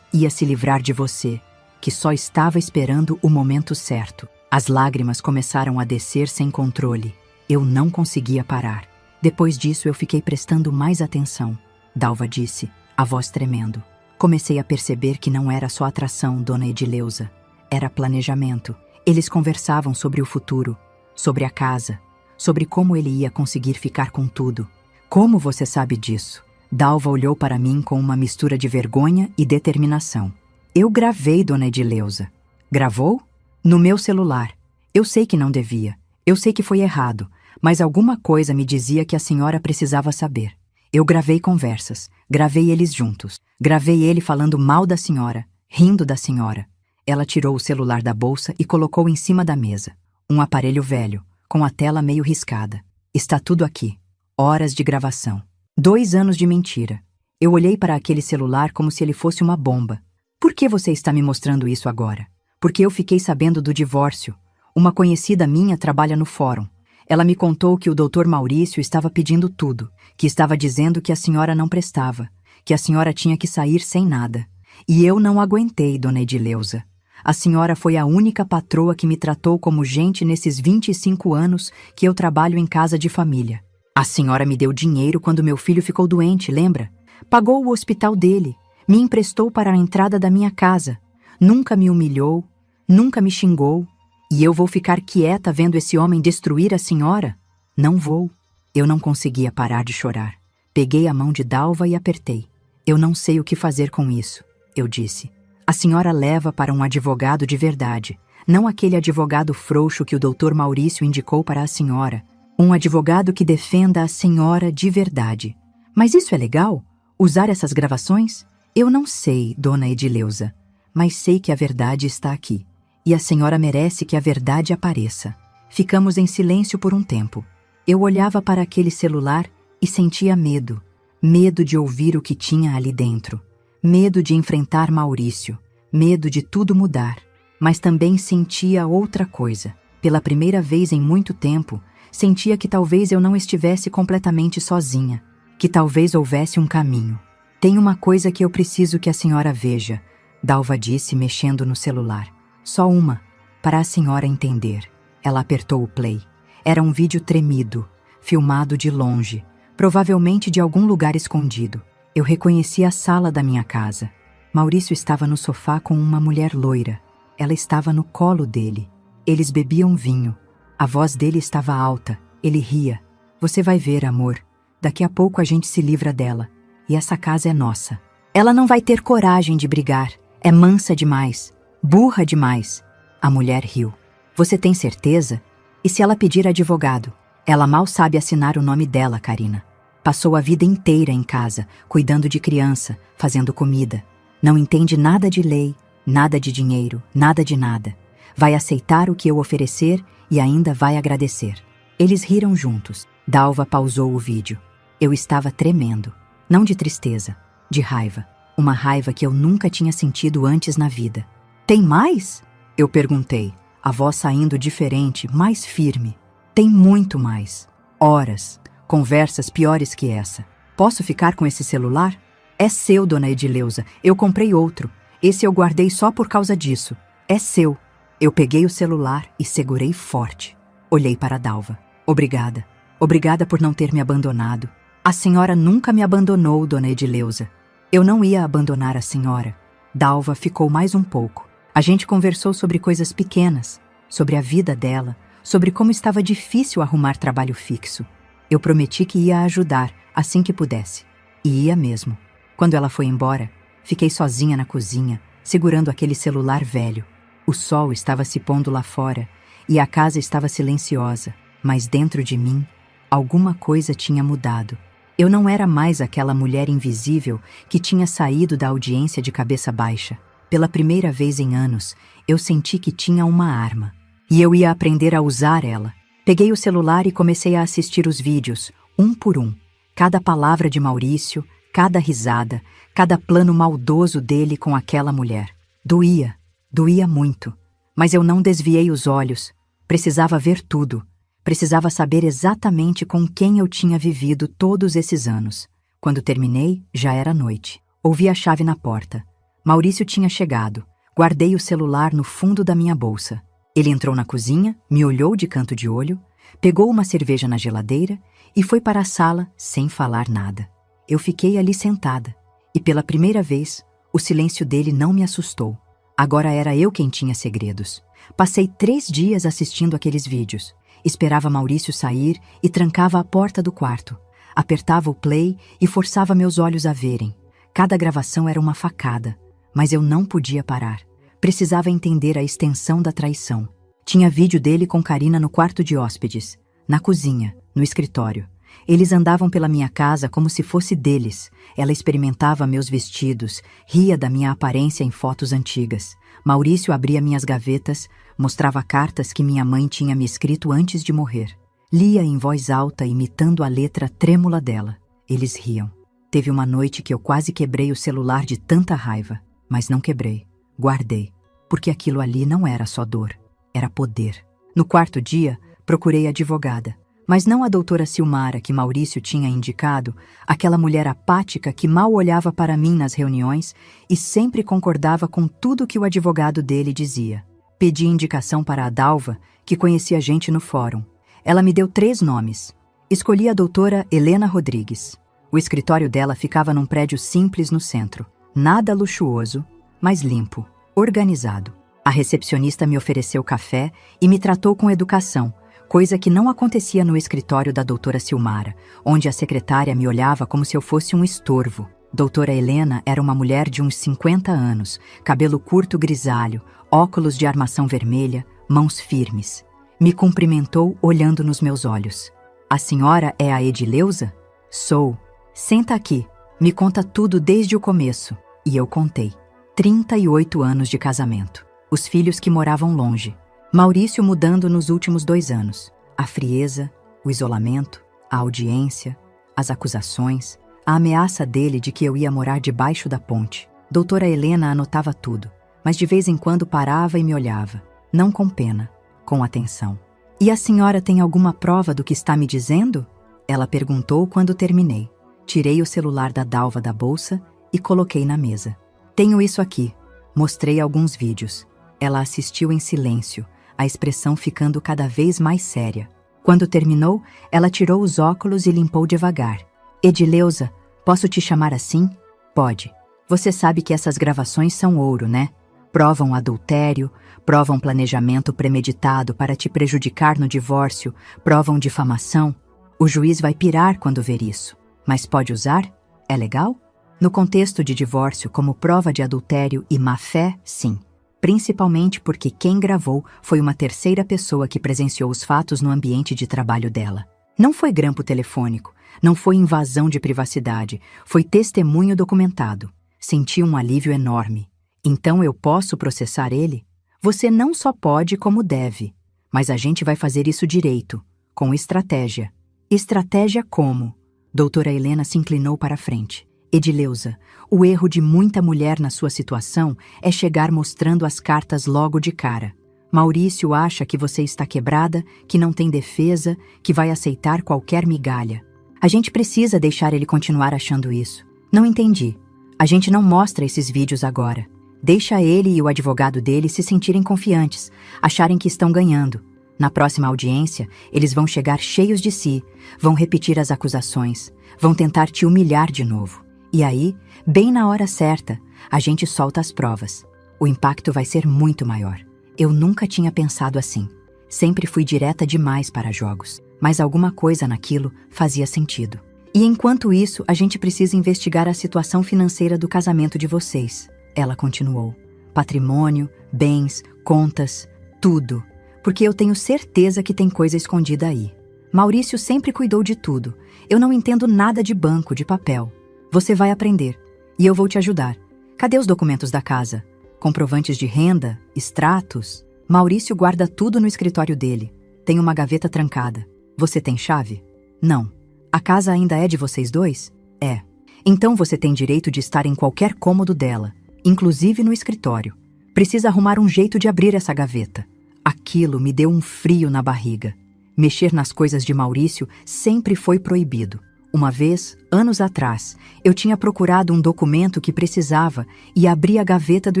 ia se livrar de você, que só estava esperando o momento certo. As lágrimas começaram a descer sem controle. Eu não conseguia parar. Depois disso eu fiquei prestando mais atenção. Dalva disse, a voz tremendo. Comecei a perceber que não era só atração, Dona Edileuza. Era planejamento. Eles conversavam sobre o futuro, sobre a casa, sobre como ele ia conseguir ficar com tudo. Como você sabe disso? Dalva olhou para mim com uma mistura de vergonha e determinação. Eu gravei, Dona Edileuza. Gravou? No meu celular. Eu sei que não devia. Eu sei que foi errado, mas alguma coisa me dizia que a senhora precisava saber. Eu gravei conversas, gravei eles juntos. Gravei ele falando mal da senhora, rindo da senhora. Ela tirou o celular da bolsa e colocou em cima da mesa. Um aparelho velho, com a tela meio riscada. Está tudo aqui. Horas de gravação. 2 anos de mentira. Eu olhei para aquele celular como se ele fosse uma bomba. Por que você está me mostrando isso agora? Porque eu fiquei sabendo do divórcio. Uma conhecida minha trabalha no fórum. Ela me contou que o doutor Maurício estava pedindo tudo, que estava dizendo que a senhora não prestava, que a senhora tinha que sair sem nada. E eu não aguentei, Dona Edileuza. A senhora foi a única patroa que me tratou como gente nesses 25 anos que eu trabalho em casa de família. A senhora me deu dinheiro quando meu filho ficou doente, lembra? Pagou o hospital dele, me emprestou para a entrada da minha casa. Nunca me humilhou, nunca me xingou. E eu vou ficar quieta vendo esse homem destruir a senhora? Não vou. Eu não conseguia parar de chorar. Peguei a mão de Dalva e apertei. Eu não sei o que fazer com isso, eu disse. A senhora leva para um advogado de verdade, não aquele advogado frouxo que o doutor Maurício indicou para a senhora. Um advogado que defenda a senhora de verdade. Mas isso é legal? Usar essas gravações? Eu não sei, Dona Edileuza, mas sei que a verdade está aqui. E a senhora merece que a verdade apareça. Ficamos em silêncio por um tempo. Eu olhava para aquele celular e sentia medo. Medo de ouvir o que tinha ali dentro. Medo de enfrentar Maurício. Medo de tudo mudar. Mas também sentia outra coisa. Pela primeira vez em muito tempo, sentia que talvez eu não estivesse completamente sozinha. Que talvez houvesse um caminho. Tem uma coisa que eu preciso que a senhora veja, Dalva disse mexendo no celular. Só uma, para a senhora entender. Ela apertou o play. Era um vídeo tremido, filmado de longe, provavelmente de algum lugar escondido. Eu reconheci a sala da minha casa. Maurício estava no sofá com uma mulher loira. Ela estava no colo dele. Eles bebiam vinho. A voz dele estava alta. Ele ria. Você vai ver, amor. Daqui a pouco a gente se livra dela. E essa casa é nossa. Ela não vai ter coragem de brigar. É mansa demais. Burra demais. A mulher riu. Você tem certeza? E se ela pedir advogado? Ela mal sabe assinar o nome dela, Karina. Passou a vida inteira em casa, cuidando de criança, fazendo comida. Não entende nada de lei, nada de dinheiro, nada de nada. Vai aceitar o que eu oferecer e ainda vai agradecer. Eles riram juntos. Dalva pausou o vídeo. Eu estava tremendo. Não de tristeza, de raiva. Uma raiva que eu nunca tinha sentido antes na vida. Tem mais? Eu perguntei, a voz saindo diferente, mais firme. Tem muito mais. Horas, conversas piores que essa. Posso ficar com esse celular? É seu, dona Edileuza. Eu comprei outro. Esse eu guardei só por causa disso. É seu. Eu peguei o celular e segurei forte. Olhei para Dalva. Obrigada. Obrigada por não ter me abandonado. A senhora nunca me abandonou, dona Edileuza. Eu não ia abandonar a senhora. Dalva ficou mais um pouco. A gente conversou sobre coisas pequenas, sobre a vida dela, sobre como estava difícil arrumar trabalho fixo. Eu prometi que ia ajudar assim que pudesse. E ia mesmo. Quando ela foi embora, fiquei sozinha na cozinha, segurando aquele celular velho. O sol estava se pondo lá fora e a casa estava silenciosa, mas dentro de mim, alguma coisa tinha mudado. Eu não era mais aquela mulher invisível que tinha saído da audiência de cabeça baixa. Pela primeira vez em anos, eu senti que tinha uma arma. E eu ia aprender a usar ela. Peguei o celular e comecei a assistir os vídeos, um por um. Cada palavra de Maurício, cada risada, cada plano maldoso dele com aquela mulher. Doía, doía muito. Mas eu não desviei os olhos. Precisava ver tudo. Precisava saber exatamente com quem eu tinha vivido todos esses anos. Quando terminei, já era noite. Ouvi a chave na porta. Maurício tinha chegado. Guardei o celular no fundo da minha bolsa. Ele entrou na cozinha, me olhou de canto de olho, pegou uma cerveja na geladeira e foi para a sala sem falar nada. Eu fiquei ali sentada e pela primeira vez o silêncio dele não me assustou. Agora era eu quem tinha segredos. Passei 3 dias assistindo aqueles vídeos. Esperava Maurício sair e trancava a porta do quarto. Apertava o play e forçava meus olhos a verem. Cada gravação era uma facada, mas eu não podia parar. Precisava entender a extensão da traição. Tinha vídeo dele com Karina no quarto de hóspedes, na cozinha, no escritório. Eles andavam pela minha casa como se fosse deles. Ela experimentava meus vestidos, ria da minha aparência em fotos antigas. Maurício abria minhas gavetas, mostrava cartas que minha mãe tinha me escrito antes de morrer. Lia em voz alta, imitando a letra trêmula dela. Eles riam. Teve uma noite que eu quase quebrei o celular de tanta raiva, mas não quebrei. Guardei, porque aquilo ali não era só dor, era poder. No 4º dia, procurei advogada, mas não a doutora Silmara que Maurício tinha indicado, aquela mulher apática que mal olhava para mim nas reuniões e sempre concordava com tudo que o advogado dele dizia. Pedi indicação para a Dalva, que conhecia gente no fórum. Ela me deu 3 nomes. Escolhi a doutora Helena Rodrigues. O escritório dela ficava num prédio simples no centro, nada luxuoso, mas limpo, organizado. A recepcionista me ofereceu café e me tratou com educação, coisa que não acontecia no escritório da doutora Silmara, onde a secretária me olhava como se eu fosse um estorvo. Doutora Helena era uma mulher de uns 50 anos, cabelo curto grisalho, óculos de armação vermelha, mãos firmes. Me cumprimentou olhando nos meus olhos. A senhora é a Edileuza? Sou. Senta aqui. Me conta tudo desde o começo. E eu contei. 38 anos de casamento. Os filhos que moravam longe. Maurício mudando nos últimos 2 anos. A frieza, o isolamento, a audiência, as acusações, a ameaça dele de que eu ia morar debaixo da ponte. Doutora Helena anotava tudo, mas de vez em quando parava e me olhava. Não com pena, com atenção. E a senhora tem alguma prova do que está me dizendo? Ela perguntou quando terminei. Tirei o celular da Dalva da bolsa e coloquei na mesa. Tenho isso aqui. Mostrei alguns vídeos. Ela assistiu em silêncio, a expressão ficando cada vez mais séria. Quando terminou, ela tirou os óculos e limpou devagar. Edileuza, posso te chamar assim? Pode. Você sabe que essas gravações são ouro, né? Provam adultério, provam planejamento premeditado para te prejudicar no divórcio, provam difamação. O juiz vai pirar quando ver isso. Mas pode usar? É legal? No contexto de divórcio, como prova de adultério e má-fé, sim. Principalmente porque quem gravou foi uma terceira pessoa que presenciou os fatos no ambiente de trabalho dela. Não foi grampo telefônico, não foi invasão de privacidade, foi testemunho documentado. Senti um alívio enorme. Então eu posso processar ele? Você não só pode, como deve. Mas a gente vai fazer isso direito, com estratégia. Estratégia como? Doutora Helena se inclinou para a frente. Edileuza, o erro de muita mulher na sua situação é chegar mostrando as cartas logo de cara. Maurício acha que você está quebrada, que não tem defesa, que vai aceitar qualquer migalha. A gente precisa deixar ele continuar achando isso. Não entendi. A gente não mostra esses vídeos agora. Deixa ele e o advogado dele se sentirem confiantes, acharem que estão ganhando. Na próxima audiência, eles vão chegar cheios de si, vão repetir as acusações, vão tentar te humilhar de novo. E aí, bem na hora certa, a gente solta as provas. O impacto vai ser muito maior. Eu nunca tinha pensado assim. Sempre fui direta demais para jogos, mas alguma coisa naquilo fazia sentido. E enquanto isso, a gente precisa investigar a situação financeira do casamento de vocês. Ela continuou. Patrimônio, bens, contas, tudo. Porque eu tenho certeza que tem coisa escondida aí. Maurício sempre cuidou de tudo. Eu não entendo nada de banco, de papel. Você vai aprender. E eu vou te ajudar. Cadê os documentos da casa? Comprovantes de renda? Extratos? Maurício guarda tudo no escritório dele. Tem uma gaveta trancada. Você tem chave? Não. A casa ainda é de vocês dois? É. Então você tem direito de estar em qualquer cômodo dela, inclusive no escritório. Precisa arrumar um jeito de abrir essa gaveta. Aquilo me deu um frio na barriga. Mexer nas coisas de Maurício sempre foi proibido. Uma vez, anos atrás, eu tinha procurado um documento que precisava e abri a gaveta do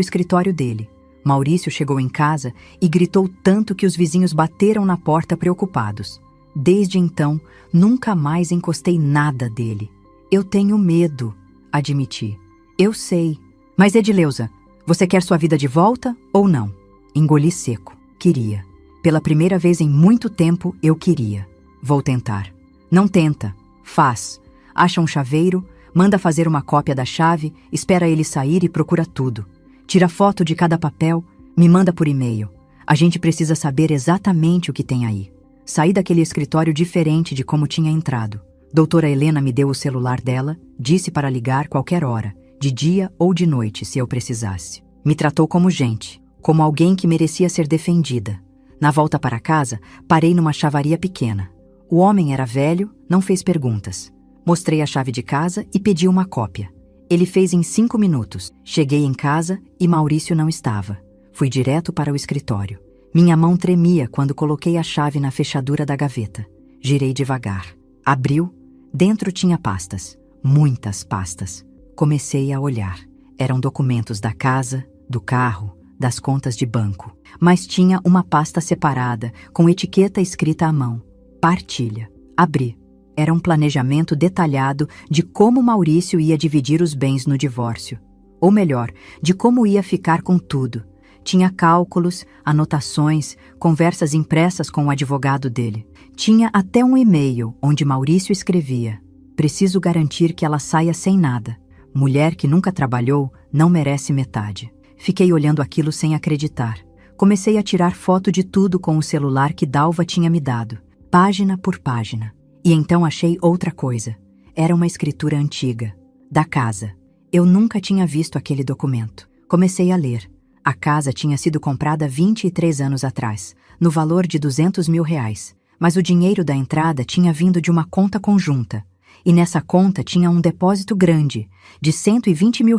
escritório dele. Maurício chegou em casa e gritou tanto que os vizinhos bateram na porta preocupados. Desde então, nunca mais encostei nada dele. Eu tenho medo, admiti. Eu sei. Mas Edileuza, você quer sua vida de volta ou não? Engoli seco. Queria. Pela primeira vez em muito tempo, eu queria. Vou tentar. Não tenta. Faz. Acha um chaveiro, manda fazer uma cópia da chave, espera ele sair e procura tudo. Tira foto de cada papel, me manda por e-mail. A gente precisa saber exatamente o que tem aí. Saí daquele escritório diferente de como tinha entrado. Doutora Helena me deu o celular dela, disse para ligar qualquer hora, de dia ou de noite, se eu precisasse. Me tratou como gente, como alguém que merecia ser defendida. Na volta para casa, parei numa chavaria pequena. O homem era velho, não fez perguntas. Mostrei a chave de casa e pedi uma cópia. Ele fez em 5 minutos. Cheguei em casa e Maurício não estava. Fui direto para o escritório. Minha mão tremia quando coloquei a chave na fechadura da gaveta. Girei devagar. Abriu. Dentro tinha pastas. Muitas pastas. Comecei a olhar. Eram documentos da casa, do carro, das contas de banco. Mas tinha uma pasta separada, com etiqueta escrita à mão. Partilha. Abri. Era um planejamento detalhado de como Maurício ia dividir os bens no divórcio. Ou melhor, de como ia ficar com tudo. Tinha cálculos, anotações, conversas impressas com o advogado dele. Tinha até um e-mail onde Maurício escrevia: preciso garantir que ela saia sem nada. Mulher que nunca trabalhou não merece metade. Fiquei olhando aquilo sem acreditar. Comecei a tirar foto de tudo com o celular que Dalva tinha me dado, página por página. E então achei outra coisa. Era uma escritura antiga, da casa. Eu nunca tinha visto aquele documento. Comecei a ler. A casa tinha sido comprada 23 anos atrás, no valor de R$200 mil, mas o dinheiro da entrada tinha vindo de uma conta conjunta. E nessa conta tinha um depósito grande, de R$120 mil,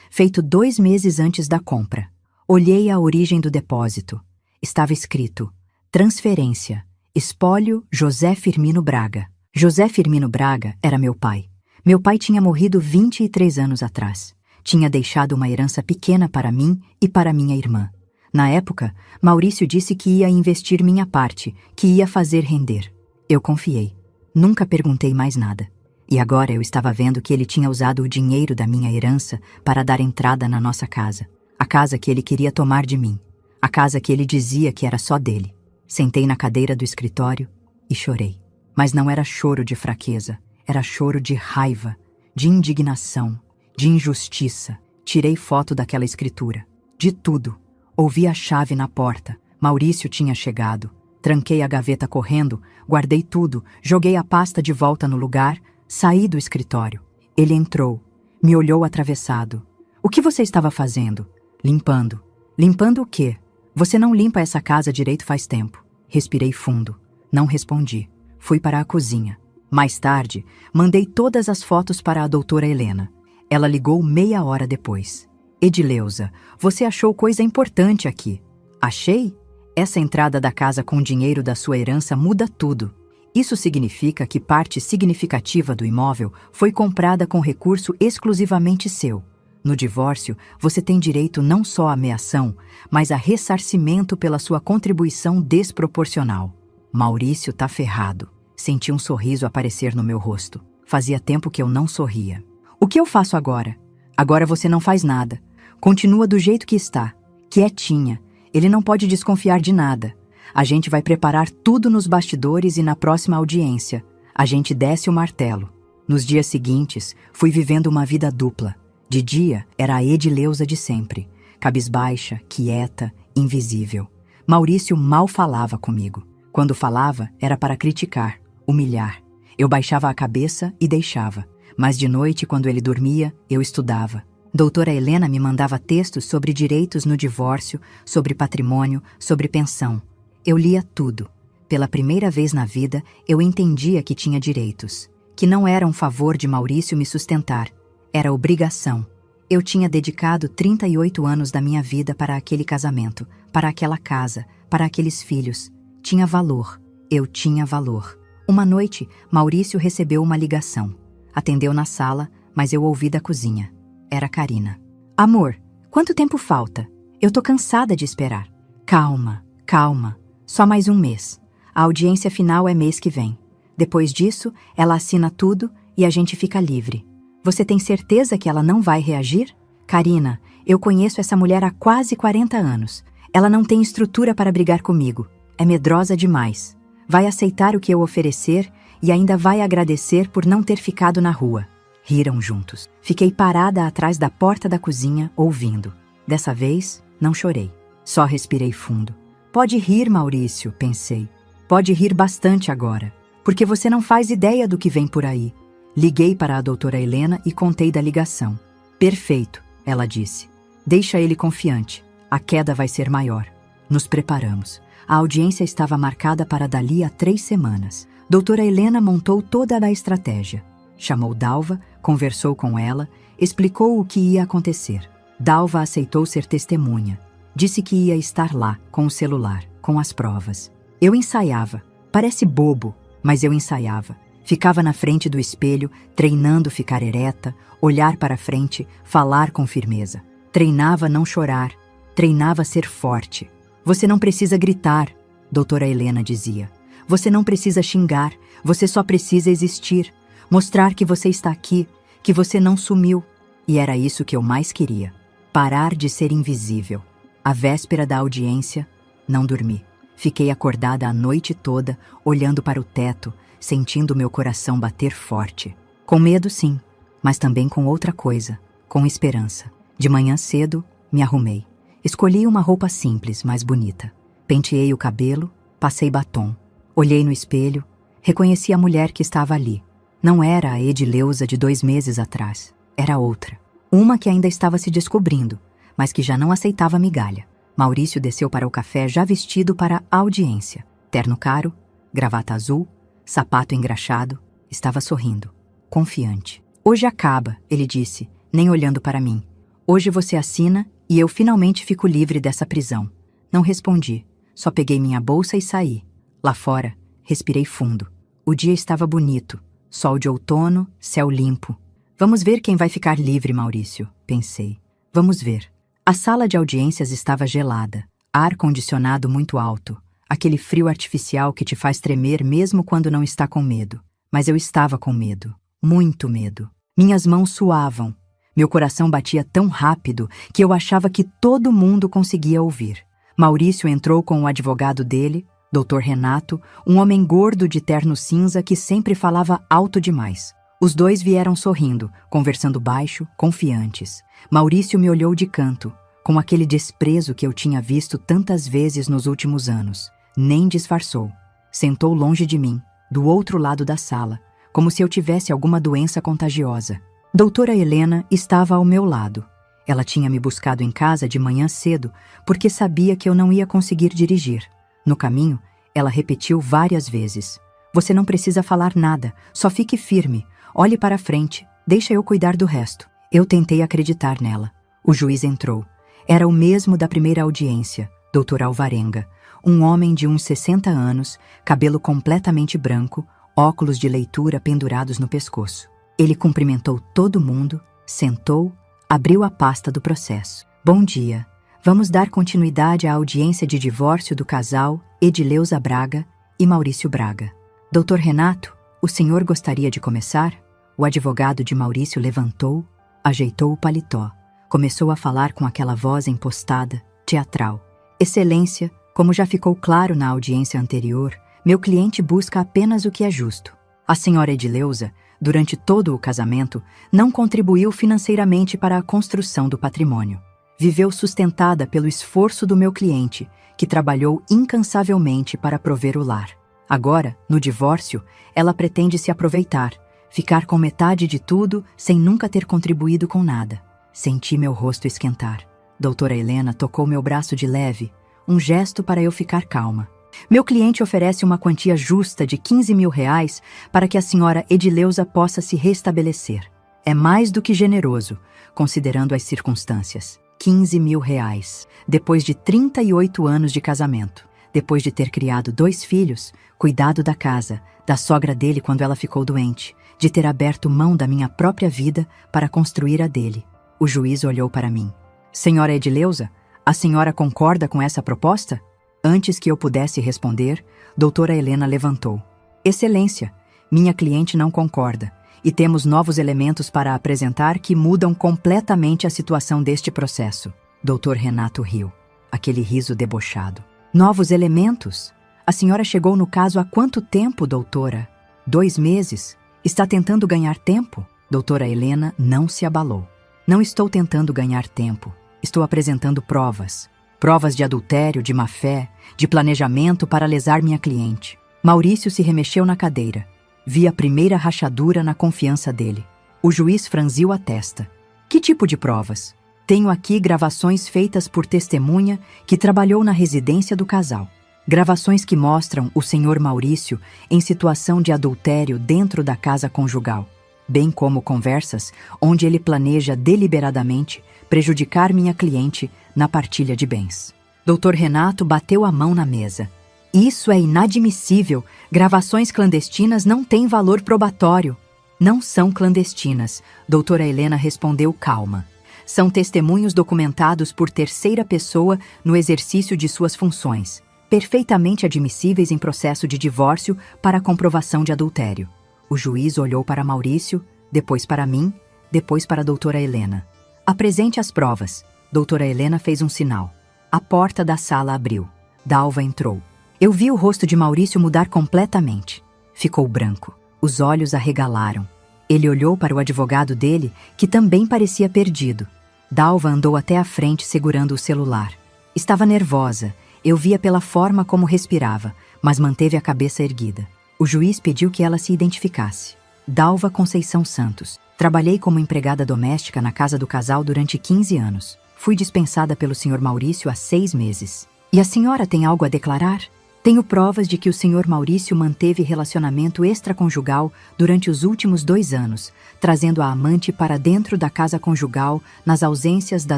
feito 2 meses antes da compra. Olhei a origem do depósito. Estava escrito: transferência, espólio José Firmino Braga. José Firmino Braga era meu pai. Meu pai tinha morrido 23 anos atrás. Tinha deixado uma herança pequena para mim e para minha irmã. Na época, Maurício disse que ia investir minha parte, que ia fazer render. Eu confiei. Nunca perguntei mais nada. E agora eu estava vendo que ele tinha usado o dinheiro da minha herança para dar entrada na nossa casa. A casa que ele queria tomar de mim. A casa que ele dizia que era só dele. Sentei na cadeira do escritório e chorei. Mas não era choro de fraqueza. Era choro de raiva, de indignação, de injustiça. Tirei foto daquela escritura. De tudo. Ouvi a chave na porta. Maurício tinha chegado. Tranquei a gaveta correndo, guardei tudo, joguei a pasta de volta no lugar, saí do escritório. Ele entrou, me olhou atravessado. O que você estava fazendo? Limpando. Limpando o quê? Você não limpa essa casa direito faz tempo. Respirei fundo. Não respondi. Fui para a cozinha. Mais tarde, mandei todas as fotos para a doutora Helena. Ela ligou meia hora depois. Edileuza, você achou coisa importante aqui. Achei? Essa entrada da casa com o dinheiro da sua herança muda tudo. Isso significa que parte significativa do imóvel foi comprada com recurso exclusivamente seu. No divórcio, você tem direito não só à meação, mas a ressarcimento pela sua contribuição desproporcional. Maurício tá ferrado. Senti um sorriso aparecer no meu rosto. Fazia tempo que eu não sorria. O que eu faço agora? Agora você não faz nada. Continua do jeito que está, quietinha. Ele não pode desconfiar de nada. A gente vai preparar tudo nos bastidores e na próxima audiência. A gente desce o martelo. Nos dias seguintes, fui vivendo uma vida dupla. De dia, era a Edileuza de sempre. Cabisbaixa, quieta, invisível. Maurício mal falava comigo. Quando falava, era para criticar, humilhar. Eu baixava a cabeça e deixava. Mas de noite, quando ele dormia, eu estudava. Doutora Helena me mandava textos sobre direitos no divórcio, sobre patrimônio, sobre pensão. Eu lia tudo. Pela primeira vez na vida, eu entendia que tinha direitos. Que não era um favor de Maurício me sustentar. Era obrigação. Eu tinha dedicado 38 anos da minha vida para aquele casamento, para aquela casa, para aqueles filhos. Tinha valor. Eu tinha valor. Uma noite, Maurício recebeu uma ligação. Atendeu na sala, mas eu ouvi da cozinha. Era Karina. Amor, quanto tempo falta? Eu tô cansada de esperar. Calma, calma. Só mais um mês. A audiência final é mês que vem. Depois disso, ela assina tudo e a gente fica livre. Você tem certeza que ela não vai reagir? Karina, eu conheço essa mulher há quase 40 anos. Ela não tem estrutura para brigar comigo. É medrosa demais. Vai aceitar o que eu oferecer e ainda vai agradecer por não ter ficado na rua. Riram juntos. Fiquei parada atrás da porta da cozinha, ouvindo. Dessa vez, não chorei. Só respirei fundo. Pode rir, Maurício, pensei. Pode rir bastante agora, porque você não faz ideia do que vem por aí. Liguei para a doutora Helena e contei da ligação. Perfeito, ela disse. Deixa ele confiante. A queda vai ser maior. Nos preparamos. A audiência estava marcada para dali a 3 semanas. Doutora Helena montou toda a estratégia. Chamou Dalva, conversou com ela, explicou o que ia acontecer. Dalva aceitou ser testemunha. Disse que ia estar lá, com o celular, com as provas. Eu ensaiava. Parece bobo, mas eu ensaiava. Ficava na frente do espelho, treinando ficar ereta, olhar para frente, falar com firmeza. Treinava não chorar. Treinava ser forte. Você não precisa gritar, doutora Helena dizia. Você não precisa xingar, você só precisa existir. Mostrar que você está aqui, que você não sumiu. E era isso que eu mais queria. Parar de ser invisível. A véspera da audiência, não dormi. Fiquei acordada a noite toda, olhando para o teto, sentindo meu coração bater forte. Com medo, sim, mas também com outra coisa, com esperança. De manhã cedo, me arrumei. Escolhi uma roupa simples, mas bonita. Penteei o cabelo, passei batom. Olhei no espelho, reconheci a mulher que estava ali. Não era a Edileuza de 2 meses atrás. Era outra. Uma que ainda estava se descobrindo, mas que já não aceitava migalha. Maurício desceu para o café já vestido para a audiência. Terno caro, gravata azul, sapato engraxado. Estava sorrindo, confiante. Hoje acaba, ele disse, nem olhando para mim. Hoje você assina e eu finalmente fico livre dessa prisão. Não respondi. Só peguei minha bolsa e saí. Lá fora, respirei fundo. O dia estava bonito. Sol de outono, céu limpo. Vamos ver quem vai ficar livre, Maurício, pensei. Vamos ver. A sala de audiências estava gelada. Ar-condicionado muito alto. Aquele frio artificial que te faz tremer mesmo quando não está com medo. Mas eu estava com medo. Muito medo. Minhas mãos suavam. Meu coração batia tão rápido que eu achava que todo mundo conseguia ouvir. Maurício entrou com o advogado dele, Dr. Renato, um homem gordo de terno cinza que sempre falava alto demais. Os dois vieram sorrindo, conversando baixo, confiantes. Maurício me olhou de canto, com aquele desprezo que eu tinha visto tantas vezes nos últimos anos. Nem disfarçou. Sentou longe de mim, do outro lado da sala, como se eu tivesse alguma doença contagiosa. Doutora Helena estava ao meu lado. Ela tinha me buscado em casa de manhã cedo, porque sabia que eu não ia conseguir dirigir. No caminho, ela repetiu várias vezes: "Você não precisa falar nada, só fique firme, olhe para frente, deixa eu cuidar do resto." Eu tentei acreditar nela. O juiz entrou. Era o mesmo da primeira audiência, Dr. Alvarenga, um homem de uns 60 anos, cabelo completamente branco, óculos de leitura pendurados no pescoço. Ele cumprimentou todo mundo, sentou, abriu a pasta do processo. "Bom dia. Vamos dar continuidade à audiência de divórcio do casal Edileuza Braga e Maurício Braga. Dr. Renato, o senhor gostaria de começar?" O advogado de Maurício levantou, ajeitou o paletó. Começou a falar com aquela voz impostada, teatral. "Excelência, como já ficou claro na audiência anterior, meu cliente busca apenas o que é justo. A senhora Edileuza, durante todo o casamento, não contribuiu financeiramente para a construção do patrimônio. Viveu sustentada pelo esforço do meu cliente, que trabalhou incansavelmente para prover o lar. Agora, no divórcio, ela pretende se aproveitar, ficar com metade de tudo sem nunca ter contribuído com nada." Senti meu rosto esquentar. Doutora Helena tocou meu braço de leve, um gesto para eu ficar calma. "Meu cliente oferece uma quantia justa de R$ 15.000 para que a senhora Edileuza possa se restabelecer. É mais do que generoso, considerando as circunstâncias. R$ 15.000, depois de 38 anos de casamento, depois de ter criado 2 filhos, cuidado da casa, da sogra dele quando ela ficou doente, de ter aberto mão da minha própria vida para construir a dele." O juiz olhou para mim. "Senhora Edileuza, a senhora concorda com essa proposta?" Antes que eu pudesse responder, doutora Helena levantou. "Excelência, minha cliente não concorda, e temos novos elementos para apresentar que mudam completamente a situação deste processo." Dr. Renato riu, aquele riso debochado. "Novos elementos? A senhora chegou no caso há quanto tempo, doutora?" 2 meses? Está tentando ganhar tempo?" Doutora Helena não se abalou. "Não estou tentando ganhar tempo. Estou apresentando provas. Provas de adultério, de má-fé, de planejamento para lesar minha cliente." Maurício se remexeu na cadeira. Vi a primeira rachadura na confiança dele. O juiz franziu a testa. "Que tipo de provas?" "Tenho aqui gravações feitas por testemunha que trabalhou na residência do casal. Gravações que mostram o senhor Maurício em situação de adultério dentro da casa conjugal, bem como conversas onde ele planeja deliberadamente prejudicar minha cliente na partilha de bens." Dr. Renato bateu a mão na mesa. "Isso é inadmissível. Gravações clandestinas não têm valor probatório." "Não são clandestinas", doutora Helena respondeu calma. "São testemunhos documentados por terceira pessoa no exercício de suas funções, perfeitamente admissíveis em processo de divórcio para comprovação de adultério." O juiz olhou para Maurício, depois para mim, depois para a doutora Helena. "Apresente as provas." Doutora Helena fez um sinal. A porta da sala abriu. Dalva entrou. Eu vi o rosto de Maurício mudar completamente. Ficou branco. Os olhos arregalaram. Ele olhou para o advogado dele, que também parecia perdido. Dalva andou até a frente segurando o celular. Estava nervosa. Eu via pela forma como respirava, mas manteve a cabeça erguida. O juiz pediu que ela se identificasse. "Dalva Conceição Santos. Trabalhei como empregada doméstica na casa do casal durante 15 anos. Fui dispensada pelo Sr. Maurício há 6 meses. E a senhora tem algo a declarar?" "Tenho provas de que o Sr. Maurício manteve relacionamento extraconjugal durante os últimos 2 anos, trazendo a amante para dentro da casa conjugal nas ausências da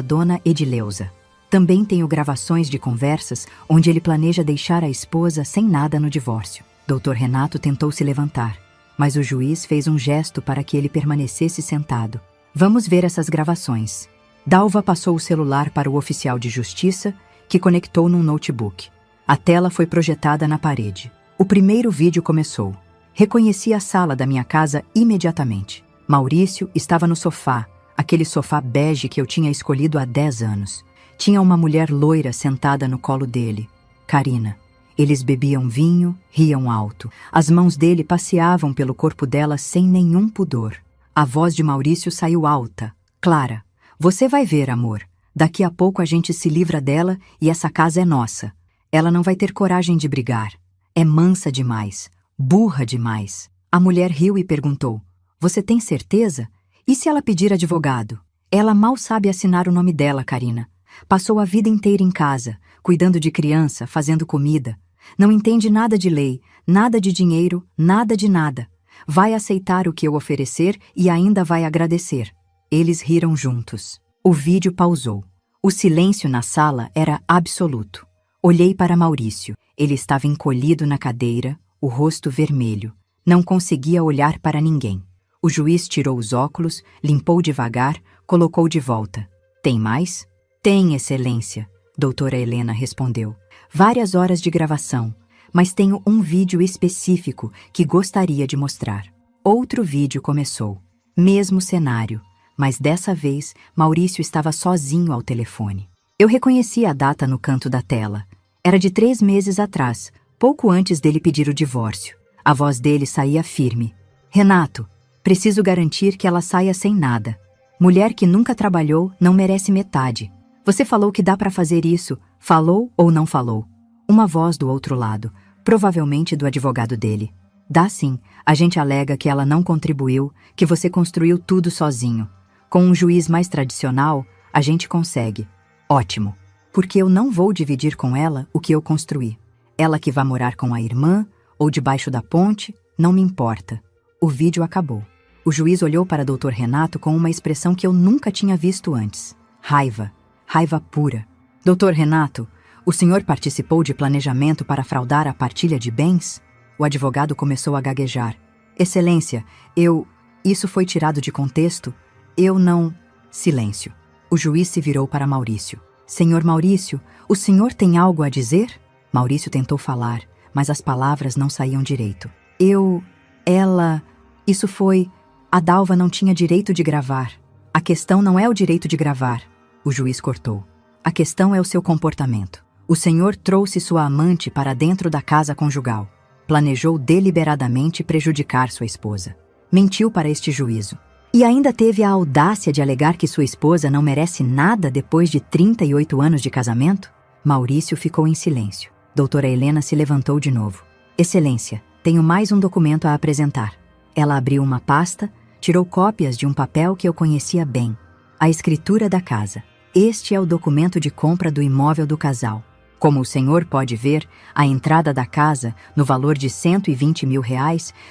dona Edileuza. Também tenho gravações de conversas onde ele planeja deixar a esposa sem nada no divórcio." Dr. Renato tentou se levantar, mas o juiz fez um gesto para que ele permanecesse sentado. "Vamos ver essas gravações." Dalva passou o celular para o oficial de justiça, que conectou num notebook. A tela foi projetada na parede. O primeiro vídeo começou. Reconheci a sala da minha casa imediatamente. Maurício estava no sofá, Aquele sofá bege que eu tinha escolhido há 10 anos. Tinha uma mulher loira sentada no colo dele, Karina. Eles bebiam vinho, riam alto. As mãos dele passeavam pelo corpo dela sem nenhum pudor. A voz de Maurício saiu alta, clara. Você vai ver, amor. Daqui a pouco a gente se livra dela e essa casa é nossa. Ela não vai ter coragem de brigar. É mansa demais, burra demais. A mulher riu e perguntou: Você tem certeza? E se ela pedir advogado? Ela mal sabe assinar o nome dela, Karina. Passou a vida inteira em casa, cuidando de criança, fazendo comida. Não entende nada de lei, nada de dinheiro, nada de nada. Vai aceitar o que eu oferecer e ainda vai agradecer. Eles riram juntos. O vídeo pausou. O silêncio na sala era absoluto. Olhei para Maurício. Ele estava encolhido na cadeira, o rosto vermelho. Não conseguia olhar para ninguém. O juiz tirou os óculos, limpou devagar, colocou de volta. Tem mais? Tem, Excelência, doutora Helena respondeu. Várias horas de gravação, mas tenho um vídeo específico que gostaria de mostrar. Outro vídeo começou. Mesmo cenário, mas dessa vez Maurício estava sozinho ao telefone. Eu reconheci a data no canto da tela. Era de 3 meses atrás, pouco antes dele pedir o divórcio. A voz dele saía firme. Renato, preciso garantir que ela saia sem nada. Mulher que nunca trabalhou não merece metade. Você falou que dá para fazer isso. Falou ou não falou? Uma voz do outro lado, provavelmente do advogado dele. Dá sim. A gente alega que ela não contribuiu, que você construiu tudo sozinho. Com um juiz mais tradicional, a gente consegue. Ótimo. Porque eu não vou dividir com ela o que eu construí. Ela que vá morar com a irmã ou debaixo da ponte, não me importa. O vídeo acabou. O juiz olhou para Dr. Renato com uma expressão que eu nunca tinha visto antes. Raiva. Raiva pura. Dr. Renato, o senhor participou de planejamento para fraudar a partilha de bens? O advogado começou a gaguejar. Excelência, Isso foi tirado de contexto? Eu não... Silêncio. O juiz se virou para Maurício. Senhor Maurício, o senhor tem algo a dizer? Maurício tentou falar, mas as palavras não saíam direito. Isso foi... A Dalva não tinha direito de gravar. A questão não é o direito de gravar. O juiz cortou. A questão é o seu comportamento. O senhor trouxe sua amante para dentro da casa conjugal. Planejou deliberadamente prejudicar sua esposa. Mentiu para este juízo. E ainda teve a audácia de alegar que sua esposa não merece nada depois de 38 anos de casamento? Maurício ficou em silêncio. Doutora Helena se levantou de novo. Excelência, tenho mais um documento a apresentar. Ela abriu uma pasta, tirou cópias de um papel que eu conhecia bem. A escritura da casa. Este é o documento de compra do imóvel do casal. Como o senhor pode ver, a entrada da casa, no valor de R$120 mil,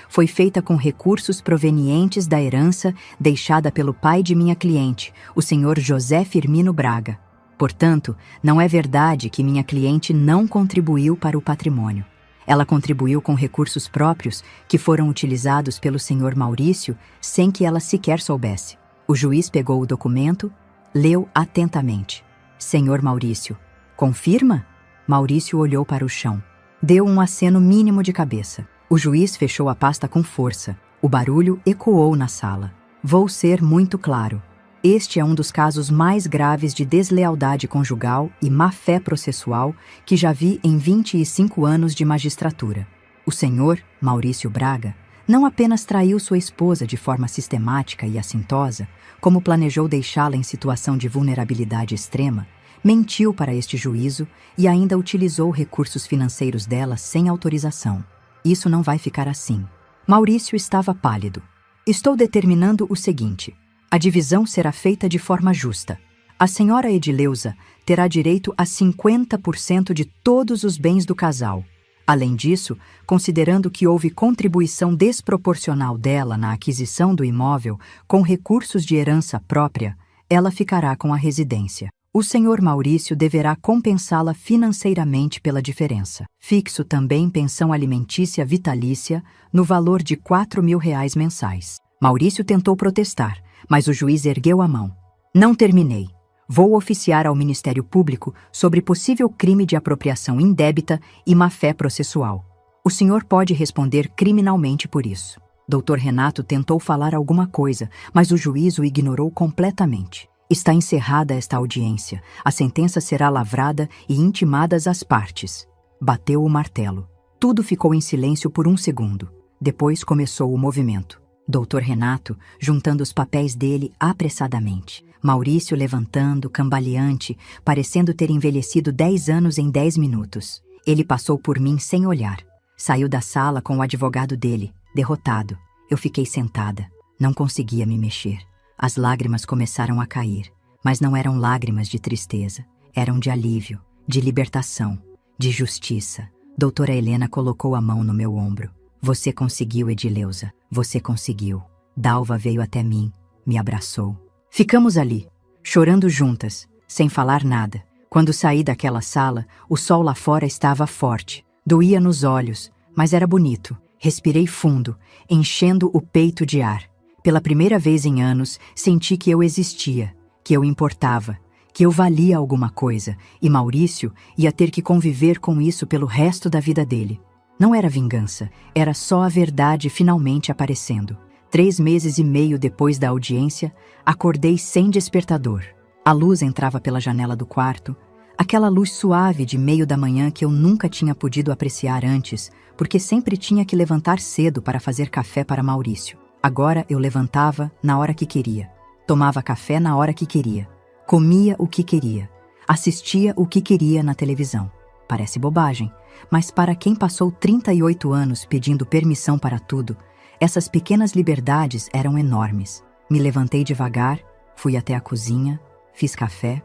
foi feita com recursos provenientes da herança deixada pelo pai de minha cliente, o senhor José Firmino Braga. Portanto, não é verdade que minha cliente não contribuiu para o patrimônio. Ela contribuiu com recursos próprios que foram utilizados pelo senhor Maurício sem que ela sequer soubesse. O juiz pegou o documento, leu atentamente. Senhor Maurício, confirma? Maurício olhou para o chão. Deu um aceno mínimo de cabeça. O juiz fechou a pasta com força. O barulho ecoou na sala. Vou ser muito claro. Este é um dos casos mais graves de deslealdade conjugal e má-fé processual que já vi em 25 anos de magistratura. O senhor, Maurício Braga, não apenas traiu sua esposa de forma sistemática e assintosa, como planejou deixá-la em situação de vulnerabilidade extrema, mentiu para este juízo e ainda utilizou recursos financeiros dela sem autorização. Isso não vai ficar assim. Maurício estava pálido. Estou determinando o seguinte: a divisão será feita de forma justa. A senhora Edileuza terá direito a 50% de todos os bens do casal. Além disso, considerando que houve contribuição desproporcional dela na aquisição do imóvel com recursos de herança própria, ela ficará com a residência. O senhor Maurício deverá compensá-la financeiramente pela diferença. Fixo também pensão alimentícia vitalícia no valor de R$4 mil mensais. Maurício tentou protestar, mas o juiz ergueu a mão. Não terminei. Vou oficiar ao Ministério Público sobre possível crime de apropriação indébita e má-fé processual. O senhor pode responder criminalmente por isso. Dr. Renato tentou falar alguma coisa, mas o juiz o ignorou completamente. Está encerrada esta audiência. A sentença será lavrada e intimadas as partes. Bateu o martelo. Tudo ficou em silêncio por um segundo. Depois começou o movimento. Dr. Renato juntando os papéis dele apressadamente. Maurício levantando, cambaleante, parecendo ter envelhecido 10 anos em 10 minutos. Ele passou por mim sem olhar. Saiu da sala com o advogado dele, derrotado. Eu fiquei sentada. Não conseguia me mexer. As lágrimas começaram a cair, mas não eram lágrimas de tristeza. Eram de alívio, de libertação, de justiça. Doutora Helena colocou a mão no meu ombro. Você conseguiu, Edileuza. Você conseguiu. Dalva veio até mim, me abraçou. Ficamos ali, chorando juntas, sem falar nada. Quando saí daquela sala, o sol lá fora estava forte. Doía nos olhos, mas era bonito. Respirei fundo, enchendo o peito de ar. Pela primeira vez em anos, senti que eu existia, que eu importava, que eu valia alguma coisa, e Maurício ia ter que conviver com isso pelo resto da vida dele. Não era vingança, era só a verdade finalmente aparecendo. 3 meses e meio depois da audiência, acordei sem despertador. A luz entrava pela janela do quarto, aquela luz suave de meio da manhã que eu nunca tinha podido apreciar antes, porque sempre tinha que levantar cedo para fazer café para Maurício. Agora eu levantava na hora que queria, tomava café na hora que queria, comia o que queria, assistia o que queria na televisão. Parece bobagem, mas para quem passou 38 anos pedindo permissão para tudo, essas pequenas liberdades eram enormes. Me levantei devagar, fui até a cozinha, fiz café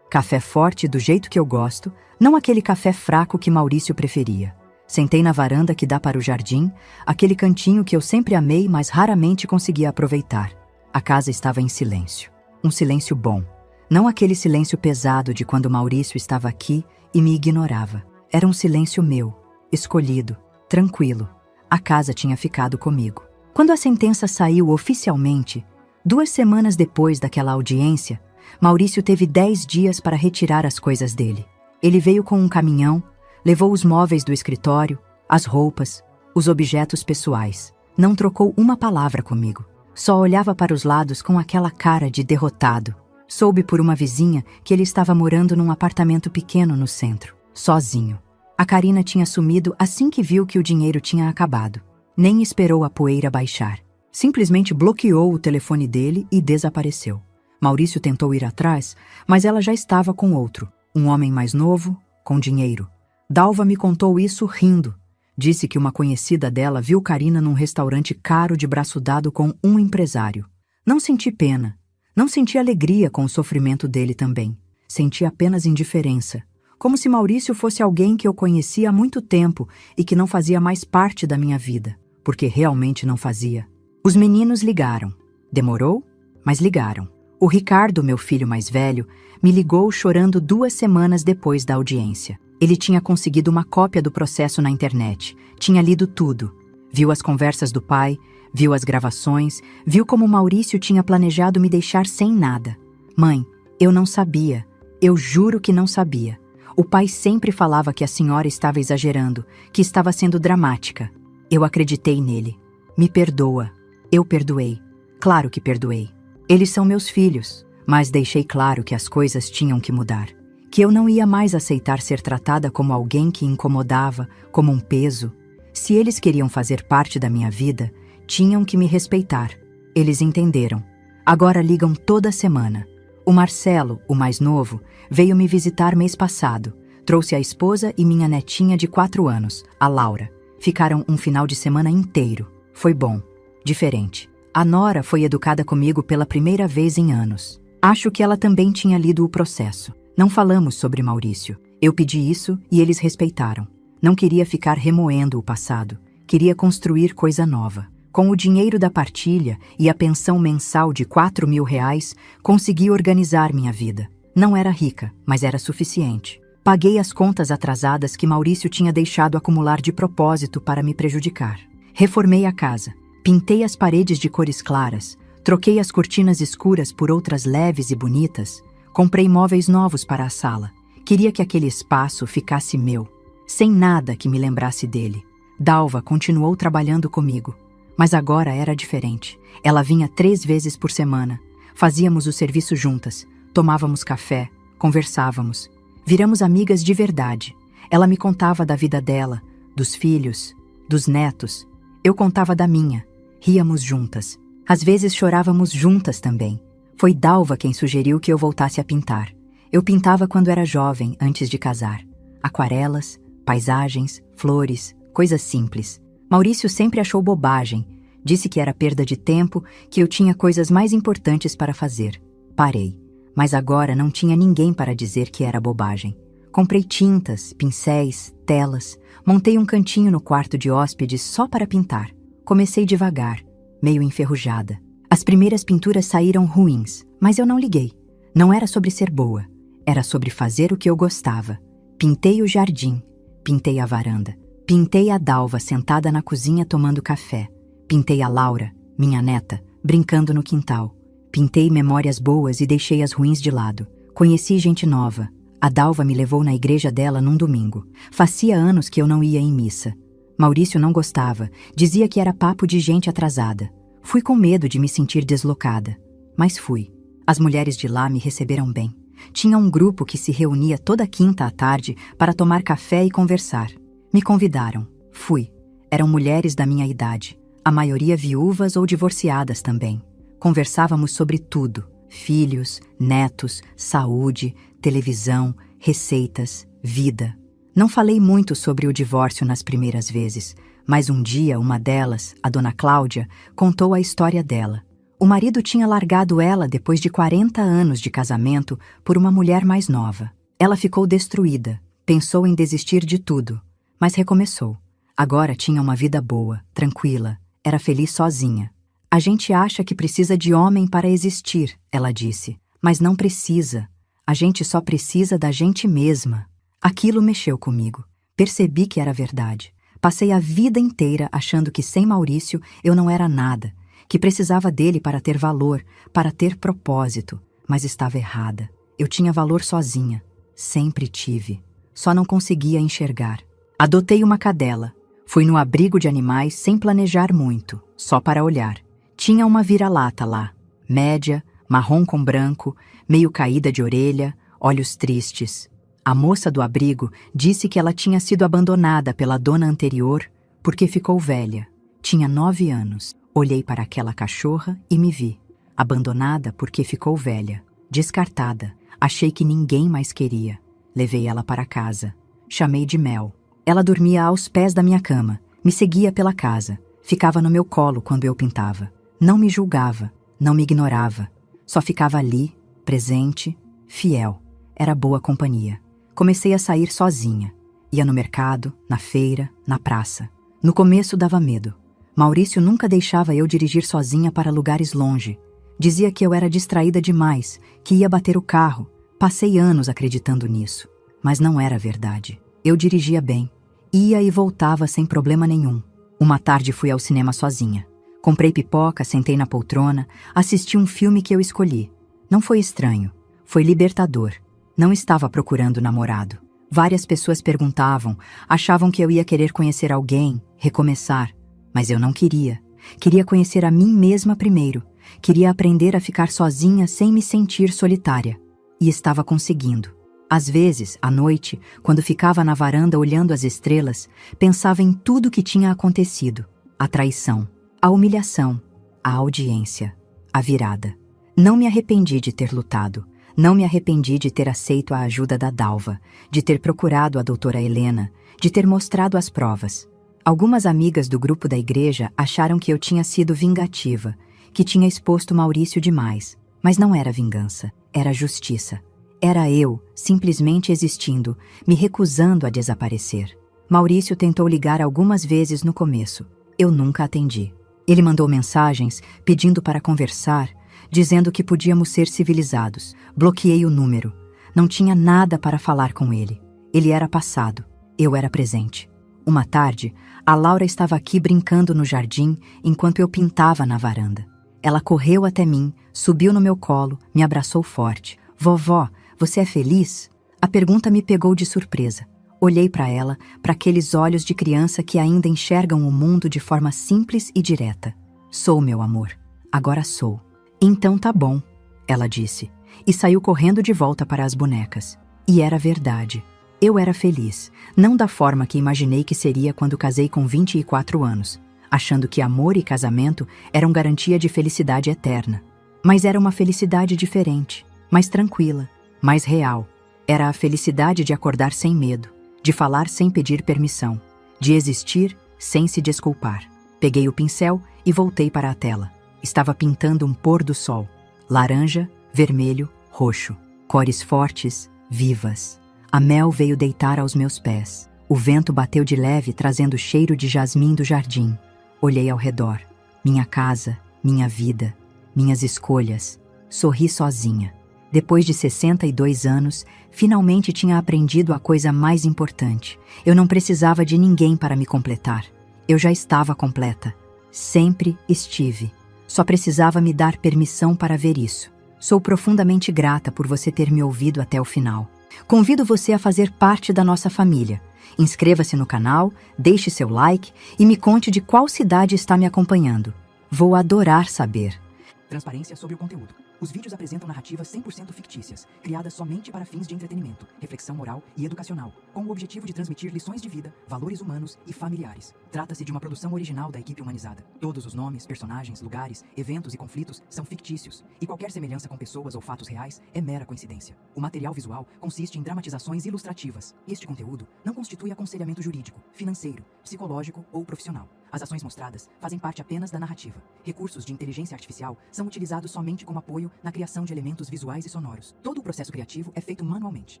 forte do jeito que eu gosto, não aquele café fraco que Maurício preferia. Sentei na varanda que dá para o jardim, aquele cantinho que eu sempre amei, mas raramente conseguia aproveitar. A casa estava em silêncio. Um silêncio bom. Não aquele silêncio pesado de quando Maurício estava aqui e me ignorava. Era um silêncio meu, escolhido, tranquilo. A casa tinha ficado comigo. Quando a sentença saiu oficialmente, 2 semanas depois daquela audiência, Maurício teve 10 dias para retirar as coisas dele. Ele veio com um caminhão, levou os móveis do escritório, as roupas, os objetos pessoais. Não trocou uma palavra comigo. Só olhava para os lados com aquela cara de derrotado. Soube por uma vizinha que ele estava morando num apartamento pequeno no centro, sozinho. A Karina tinha sumido assim que viu que o dinheiro tinha acabado. Nem esperou a poeira baixar. Simplesmente bloqueou o telefone dele e desapareceu. Maurício tentou ir atrás, mas ela já estava com outro, um homem mais novo, com dinheiro. Dalva me contou isso rindo. Disse que uma conhecida dela viu Karina num restaurante caro de braço dado com um empresário. Não senti pena. Não senti alegria com o sofrimento dele também. Senti apenas indiferença. Como se Maurício fosse alguém que eu conhecia há muito tempo e que não fazia mais parte da minha vida. Porque realmente não fazia. Os meninos ligaram. Demorou, mas ligaram. O Ricardo, meu filho mais velho, me ligou chorando 2 semanas depois da audiência. Ele tinha conseguido uma cópia do processo na internet, tinha lido tudo. Viu as conversas do pai, viu as gravações, viu como Maurício tinha planejado me deixar sem nada. Mãe, eu não sabia. Eu juro que não sabia. O pai sempre falava que a senhora estava exagerando, que estava sendo dramática. Eu acreditei nele. Me perdoa. Eu perdoei. Claro que perdoei. Eles são meus filhos, mas deixei claro que as coisas tinham que mudar. Que eu não ia mais aceitar ser tratada como alguém que incomodava, como um peso. Se eles queriam fazer parte da minha vida, tinham que me respeitar. Eles entenderam. Agora ligam toda semana. O Marcelo, o mais novo, veio me visitar mês passado. Trouxe a esposa e minha netinha de 4 anos, a Laura. Ficaram um final de semana inteiro. Foi bom. Diferente. A Nora foi educada comigo pela primeira vez em anos. Acho que ela também tinha lido o processo. Não falamos sobre Maurício. Eu pedi isso e eles respeitaram. Não queria ficar remoendo o passado. Queria construir coisa nova. Com o dinheiro da partilha e a pensão mensal de R$ 4.000, consegui organizar minha vida. Não era rica, mas era suficiente. Paguei as contas atrasadas que Maurício tinha deixado acumular de propósito para me prejudicar. Reformei a casa. Pintei as paredes de cores claras, troquei as cortinas escuras por outras leves e bonitas, comprei móveis novos para a sala. Queria que aquele espaço ficasse meu, sem nada que me lembrasse dele. Dalva continuou trabalhando comigo. Mas agora era diferente. Ela vinha 3 vezes por semana. Fazíamos o serviço juntas, tomávamos café, conversávamos. Viramos amigas de verdade. Ela me contava da vida dela, dos filhos, dos netos. Eu contava da minha. Ríamos juntas. Às vezes chorávamos juntas também. Foi Dalva quem sugeriu que eu voltasse a pintar. Eu pintava quando era jovem, antes de casar. Aquarelas, paisagens, flores, coisas simples. Maurício sempre achou bobagem. Disse que era perda de tempo, que eu tinha coisas mais importantes para fazer. Parei. Mas agora não tinha ninguém para dizer que era bobagem. Comprei tintas, pincéis, telas. Montei um cantinho no quarto de hóspedes só para pintar. Comecei devagar, meio enferrujada. As primeiras pinturas saíram ruins, mas eu não liguei. Não era sobre ser boa. Era sobre fazer o que eu gostava. Pintei o jardim. Pintei a varanda. Pintei a Dalva sentada na cozinha tomando café. Pintei a Laura, minha neta, brincando no quintal. Pintei memórias boas e deixei as ruins de lado. Conheci gente nova. A Dalva me levou na igreja dela num domingo. Fazia anos que eu não ia em missa. Maurício não gostava, dizia que era papo de gente atrasada. Fui com medo de me sentir deslocada. Mas fui. As mulheres de lá me receberam bem. Tinha um grupo que se reunia toda quinta à tarde para tomar café e conversar. Me convidaram. Fui. Eram mulheres da minha idade. A maioria viúvas ou divorciadas também. Conversávamos sobre tudo. Filhos, netos, saúde, televisão, receitas, vida. Não falei muito sobre o divórcio nas primeiras vezes, mas um dia uma delas, a dona Cláudia, contou a história dela. O marido tinha largado ela depois de 40 anos de casamento por uma mulher mais nova. Ela ficou destruída, pensou em desistir de tudo, mas recomeçou. Agora tinha uma vida boa, tranquila, era feliz sozinha. A gente acha que precisa de homem para existir, ela disse, mas não precisa. A gente só precisa da gente mesma. Aquilo mexeu comigo. Percebi que era verdade. Passei a vida inteira achando que sem Maurício eu não era nada, que precisava dele para ter valor, para ter propósito, mas estava errada. Eu tinha valor sozinha. Sempre tive. Só não conseguia enxergar. Adotei uma cadela. Fui no abrigo de animais sem planejar muito, só para olhar. Tinha uma vira-lata lá, média, marrom com branco, meio caída de orelha, olhos tristes. A moça do abrigo disse que ela tinha sido abandonada pela dona anterior porque ficou velha. Tinha 9 anos. Olhei para aquela cachorra e me vi. Abandonada porque ficou velha. Descartada. Achei que ninguém mais queria. Levei ela para casa. Chamei de Mel. Ela dormia aos pés da minha cama. Me seguia pela casa. Ficava no meu colo quando eu pintava. Não me julgava. Não me ignorava. Só ficava ali, presente, fiel. Era boa companhia. Comecei a sair sozinha. Ia no mercado, na feira, na praça. No começo dava medo. Maurício nunca deixava eu dirigir sozinha para lugares longe. Dizia que eu era distraída demais, que ia bater o carro. Passei anos acreditando nisso. Mas não era verdade. Eu dirigia bem. Ia e voltava sem problema nenhum. Uma tarde fui ao cinema sozinha. Comprei pipoca, sentei na poltrona, assisti um filme que eu escolhi. Não foi estranho. Foi libertador. Não estava procurando namorado. Várias pessoas perguntavam, achavam que eu ia querer conhecer alguém, recomeçar. Mas eu não queria. Queria conhecer a mim mesma primeiro. Queria aprender a ficar sozinha sem me sentir solitária. E estava conseguindo. Às vezes, à noite, quando ficava na varanda olhando as estrelas, pensava em tudo que tinha acontecido. A traição, a humilhação, a audiência, a virada. Não me arrependi de ter lutado. Não me arrependi de ter aceito a ajuda da Dalva, de ter procurado a doutora Helena, de ter mostrado as provas. Algumas amigas do grupo da igreja acharam que eu tinha sido vingativa, que tinha exposto Maurício demais. Mas não era vingança, era justiça. Era eu, simplesmente existindo, me recusando a desaparecer. Maurício tentou ligar algumas vezes no começo. Eu nunca atendi. Ele mandou mensagens pedindo para conversar, dizendo que podíamos ser civilizados. Bloqueei o número. Não tinha nada para falar com ele. Ele era passado. Eu era presente. Uma tarde, a Laura estava aqui brincando no jardim enquanto eu pintava na varanda. Ela correu até mim, subiu no meu colo, me abraçou forte. Vovó, você é feliz? A pergunta me pegou de surpresa. Olhei para ela, para aqueles olhos de criança que ainda enxergam o mundo de forma simples e direta. Sou, meu amor. Agora sou. Então tá bom, ela disse, e saiu correndo de volta para as bonecas. E era verdade. Eu era feliz, não da forma que imaginei que seria quando casei com 24 anos, achando que amor e casamento eram garantia de felicidade eterna. Mas era uma felicidade diferente, mais tranquila, mais real. Era a felicidade de acordar sem medo, de falar sem pedir permissão, de existir sem se desculpar. Peguei o pincel e voltei para a tela. Estava pintando um pôr do sol. Laranja, vermelho, roxo. Cores fortes, vivas. A mel veio deitar aos meus pés. O vento bateu de leve, trazendo o cheiro de jasmim do jardim. Olhei ao redor. Minha casa, minha vida, minhas escolhas. Sorri sozinha. Depois de 62 anos, finalmente tinha aprendido a coisa mais importante. Eu não precisava de ninguém para me completar. Eu já estava completa. Sempre estive. Só precisava me dar permissão para ver isso. Sou profundamente grata por você ter me ouvido até o final. Convido você a fazer parte da nossa família. Inscreva-se no canal, deixe seu like e me conte de qual cidade está me acompanhando. Vou adorar saber. Transparência sobre o conteúdo. Os vídeos apresentam narrativas 100% fictícias, criadas somente para fins de entretenimento, reflexão moral e educacional, com o objetivo de transmitir lições de vida, valores humanos e familiares. Trata-se de uma produção original da equipe humanizada. Todos os nomes, personagens, lugares, eventos e conflitos são fictícios, e qualquer semelhança com pessoas ou fatos reais é mera coincidência. O material visual consiste em dramatizações ilustrativas. Este conteúdo não constitui aconselhamento jurídico, financeiro, psicológico ou profissional. As ações mostradas fazem parte apenas da narrativa. Recursos de inteligência artificial são utilizados somente como apoio na criação de elementos visuais e sonoros. Todo o processo criativo é feito manualmente.